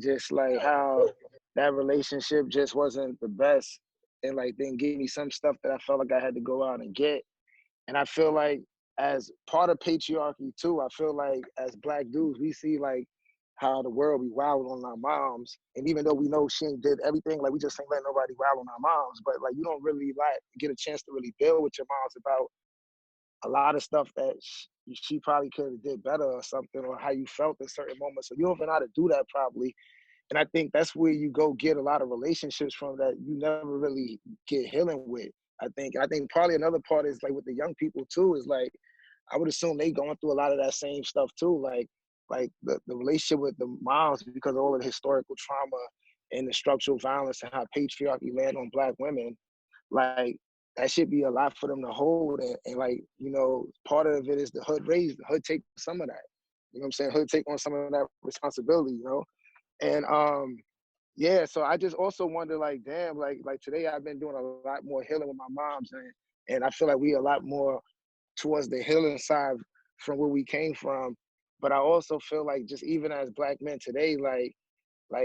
just like how that relationship just wasn't the best, and like then gave me some stuff that I felt like I had to go out and get. And I feel like as part of patriarchy too, I feel like as black dudes, we see like how the world be wild on our moms. And even though we know she ain't did everything, like we just ain't let nobody wild on our moms. But like you don't really like get a chance to really build with your moms about a lot of stuff that she probably could have did better or something, or how you felt in certain moments. So you don't even know how to do that probably. And I think that's where you go get a lot of relationships from that you never really get healing with. I think probably another part is like with the young people too, is like, I would assume they going through a lot of that same stuff too. Like the relationship with the moms because of all of the historical trauma and the structural violence and how patriarchy land on black women. Like that should be a lot for them to hold. And like, part of it is the hood raised, the hood take some of that. You know what I'm saying? Hood take on some of that responsibility, And yeah, so I just also wonder like, damn, like today I've been doing a lot more healing with my moms, and I feel like we a lot more towards the healing side from where we came from. But I also feel like just even as black men today, like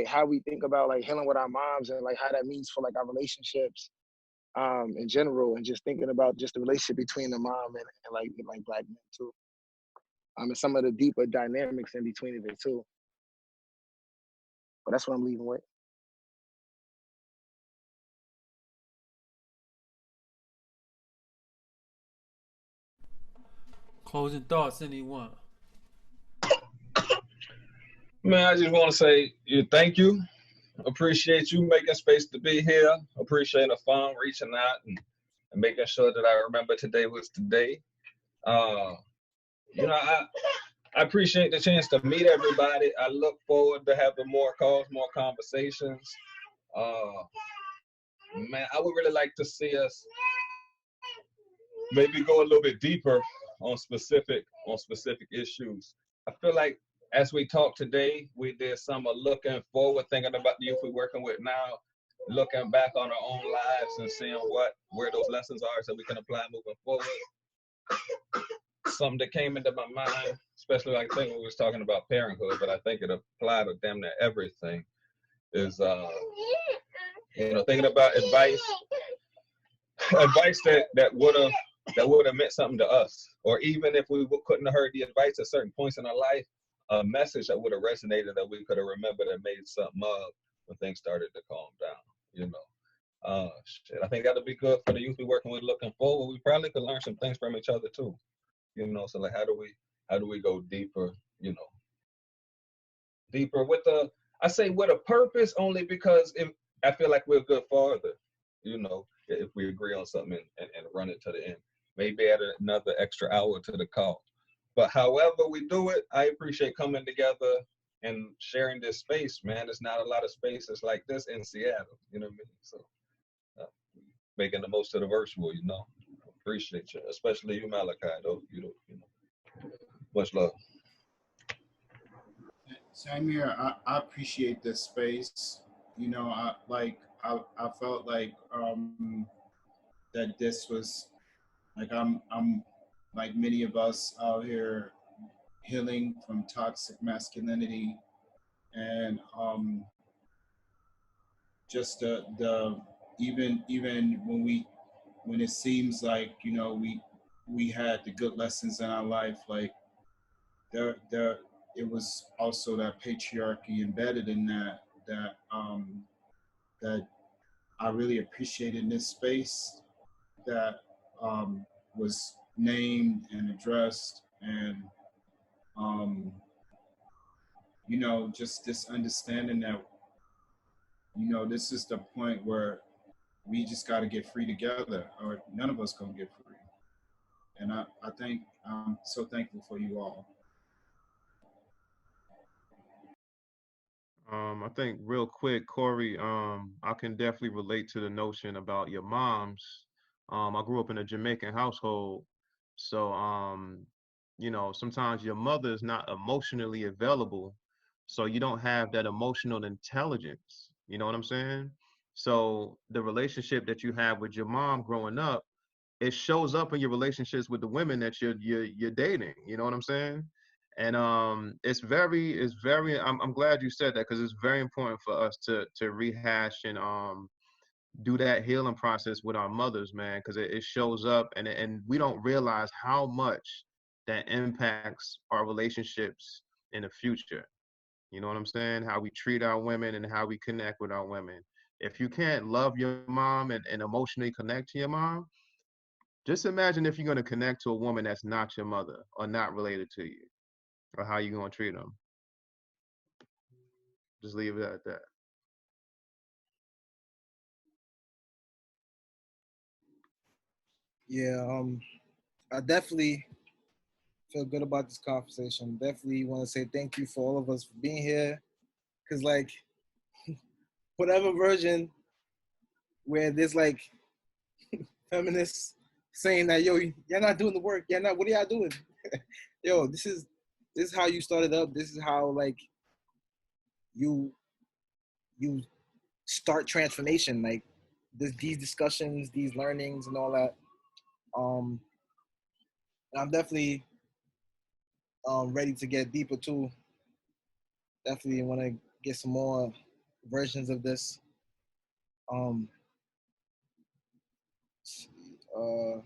how we think about like healing with our moms and like how that means for like our relationships in general, and just thinking about just the relationship between the mom and like black men too. And some of the deeper dynamics in between it too. But that's what I'm leaving with. Closing thoughts, anyone? Man, I just want to say thank you. Appreciate you making space to be here. Appreciate the phone reaching out and making sure that I remember today was today. I appreciate the chance to meet everybody. I look forward to having more calls, more conversations. Man, I would really like to see us maybe go a little bit deeper on specific issues. I feel like as we talked today, we did some of looking forward, thinking about the youth we're working with now, looking back on our own lives and seeing where those lessons are so we can apply moving forward. Something that came into my mind, especially like I think we was talking about parenthood, but I think it applied to damn near everything, is thinking about advice that would have meant something to us, or even if we couldn't have heard the advice at certain points in our life, a message that would have resonated that we could have remembered and made something of when things started to calm down. I think that'll be good for the youth we're working with looking forward. We probably could learn some things from each other too. So like how do we go deeper, deeper with a purpose, only because I feel like we'll go farther, if we agree on something and run it to the end. Maybe add another extra hour to the call. But however we do it, I appreciate coming together and sharing this space, man. There's not a lot of spaces like this in Seattle. You know what I mean? So uh, making the most of the virtual, you know. Appreciate you, especially you, Malachi. Though you know, much love. Same here. I appreciate this space. You know, I felt like that this was like I'm like many of us out here healing from toxic masculinity and just the even when it seems like, you know, we had the good lessons in our life, like there it was also that patriarchy embedded in that I really appreciated in this space that was named and addressed, and you know, just this understanding that, you know, this is the point where we just got to get free together, or none of us gonna get free. And I think I'm so thankful for you all. I think real quick, Corey, I can definitely relate to the notion about your moms. I grew up in a Jamaican household, so you know, sometimes your mother is not emotionally available, so you don't have that emotional intelligence. You know what I'm saying? So the relationship that you have with your mom growing up, it shows up in your relationships with the women that you're dating. You know what I'm saying? And it's very I'm glad you said that, because it's very important for us to rehash and do that healing process with our mothers, man, because it shows up, and we don't realize how much that impacts our relationships in the future. You know what I'm saying? How we treat our women and how we connect with our women. If you can't love your mom and emotionally connect to your mom, just imagine if you're going to connect to a woman that's not your mother or not related to you, or how you going to treat them. Just leave it at that. Yeah, I definitely feel good about this conversation. Definitely want to say thank you for all of us for being here. Cause like whatever version where there's like feminists saying that, yo, you're not doing the work. You're not. What are y'all doing? Yo, this is how you started up. This is how like you you start transformation. Like these discussions, these learnings, and all that. Um, I'm definitely ready to get deeper too. Definitely want to get some more versions of this. Um, uh,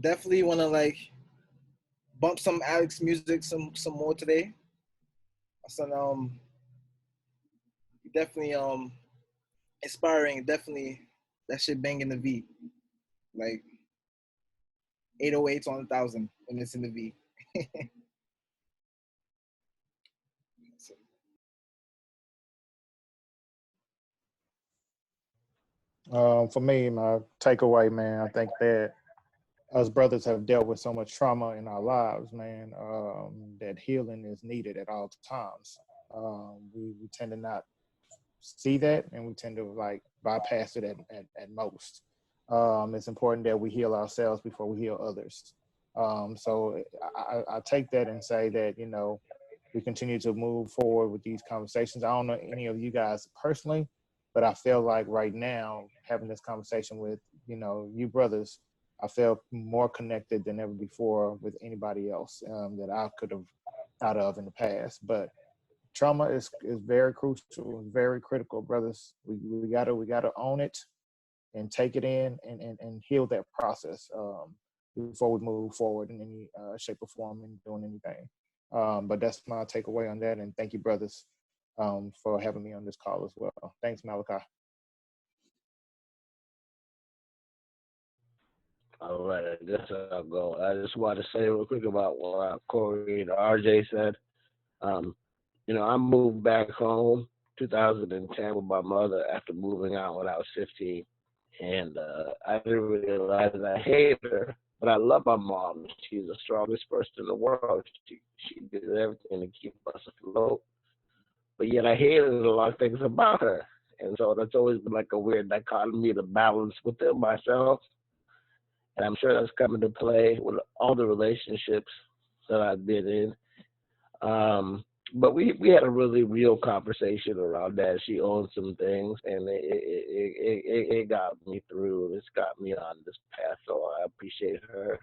definitely want to like bump some Alex music some more today. Some definitely inspiring. Definitely that shit banging the V, like 808s on 1,000 when it's in the V. For me, my takeaway, man, I think that us brothers have dealt with so much trauma in our lives, man, that healing is needed at all times. We tend to not see that, and we tend to like bypass it at most. It's important that we heal ourselves before we heal others. So I take that and say that, you know, we continue to move forward with these conversations. I don't know any of you guys personally, but I feel like right now having this conversation with, you know, you brothers, I feel more connected than ever before with anybody else that I could have thought of in the past. But trauma is very crucial, very critical, brothers. We gotta own it and take it in and heal that process before we move forward in any shape or form in doing anything. But that's my takeaway on that. And thank you, brothers, for having me on this call as well. Thanks, Malachi. All right, I guess I'll go. I just want to say real quick about what Corey and RJ said. Um, you know, I moved back home 2010 with my mother after moving out when I was 15. And I didn't realize I hated her But I love my mom. She's the strongest person in the world. She did everything to keep us afloat. But yet I hated a lot of things about her. And so that's always been like a weird dichotomy to balance within myself. And I'm sure that's coming to play with all the relationships that I've been in. But we had a really real conversation around that. She owned some things, and it got me through. It's got me on this path. So I appreciate her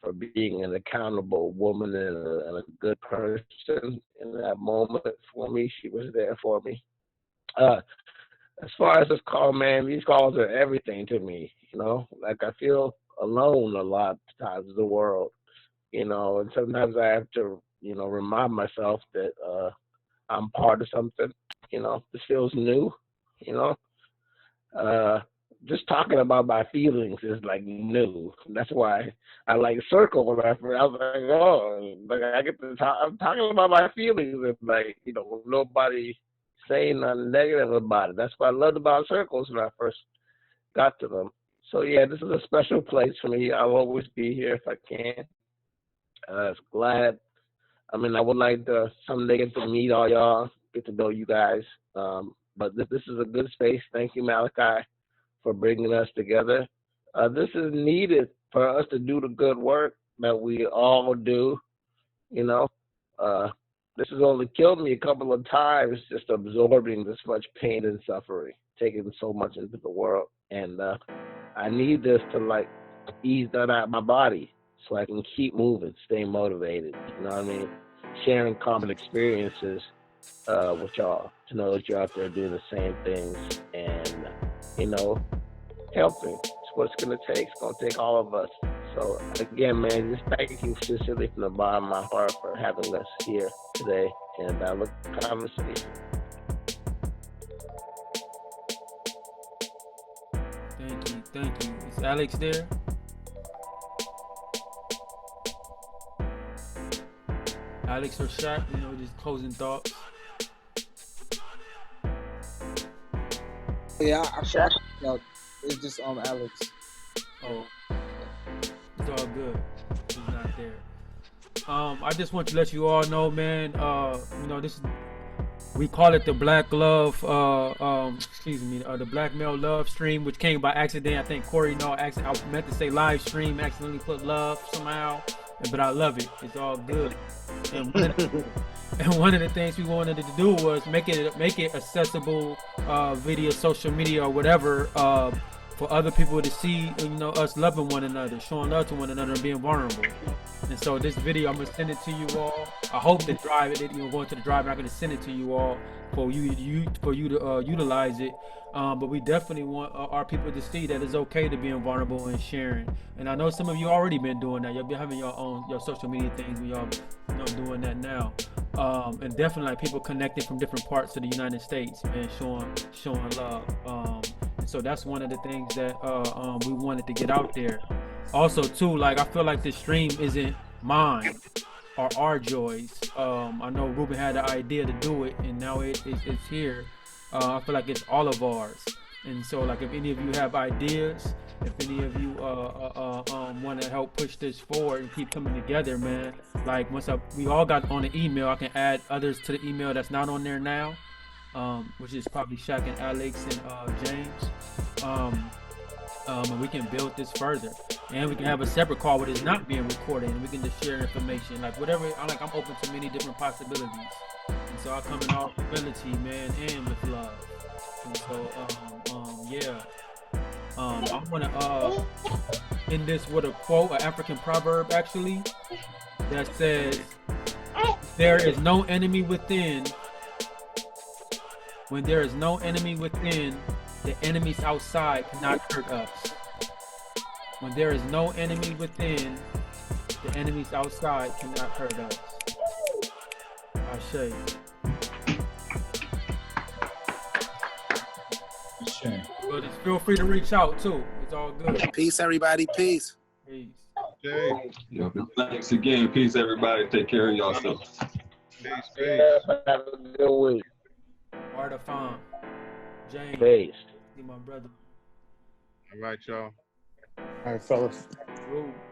for being an accountable woman and a good person in that moment for me. She was there for me. As far as this call, man, these calls are everything to me. You know, like I feel alone a lot of times in the world. You know, and sometimes I have to, you know, remind myself that I'm part of something. You know, this feels new. You know, just talking about my feelings is like new. That's why I like Circle when I was like, oh, like I get to talk. I'm talking about my feelings and like, you know, nobody saying nothing negative about it. That's what I loved about Circles when I first got to them. So yeah, this is a special place for me. I'll always be here if I can. Glad. I mean, I would like to someday get to meet all y'all, get to know you guys. But this is a good space. Thank you, Malachi, for bringing us together. This is needed for us to do the good work that we all do. You know, this has only killed me a couple of times just absorbing this much pain and suffering, taking so much into the world. And I need this to like ease that out of my body so I can keep moving, stay motivated. You know what I mean? Sharing common experiences with y'all to know that you're out there doing the same things and, you know, helping. It's what it's going to take. It's going to take all of us. So, again, man, just thank you sincerely from the bottom of my heart for having us here today. And I look forward to the conversation. Thank you. Thank you. Is Alex there? Alex or Shaq, you know, just closing thoughts. Yeah, I no, it's just Alex. Oh, it's all good. He's not there. I just want to let you all know, man. You know, this is, we call it the Black Love. The Black Male Love Stream, which came by accident. I think Corey, I meant to say live stream, accidentally put love somehow. But I love it. It's all good. And one of the things we wanted to do was make it accessible via social media or whatever for other people to see, you know, us loving one another, showing love to one another, and being vulnerable. And so this video, I'm gonna send it to you all. I hope to drive it. You know, going to the drive, I'm gonna send it to you all for you to utilize it. But we definitely want our people to see that it's okay to be vulnerable and sharing. And I know some of you already been doing that. You'll be having your social media things. We all, you know, doing that now. And definitely like people connected from different parts of the United States, man, showing love. And so that's one of the things that we wanted to get out there. Also, too, like I feel like this stream isn't mine or our joys. I know Ruben had the idea to do it, and now it's here. I feel like it's all of ours. And so, like, if any of you have ideas, if any of you want to help push this forward and keep coming together, man, like we all got on the email, I can add others to the email that's not on there now, which is probably Shaq and Alex and James. And we can build this further, and we can have a separate call where it's not being recorded, and we can just share information, like whatever. I'm open to many different possibilities, and so I come in all humility, man, and with love. And so, yeah. I want to end this with a quote, an African proverb actually, that says, "There is no enemy within. When there is no enemy within, the enemies outside cannot hurt us." When there is no enemy within, the enemies outside cannot hurt us. Ashe. Sure. But just feel free to reach out too. It's all good. Peace, everybody. Peace. Peace. Jay. Yeah, thanks again. Peace, everybody. Take care of yourselves. Peace, Yeah, peace. have a good week. Art of Fun. James. Peace. You my brother. All right, y'all. All right, fellas. True.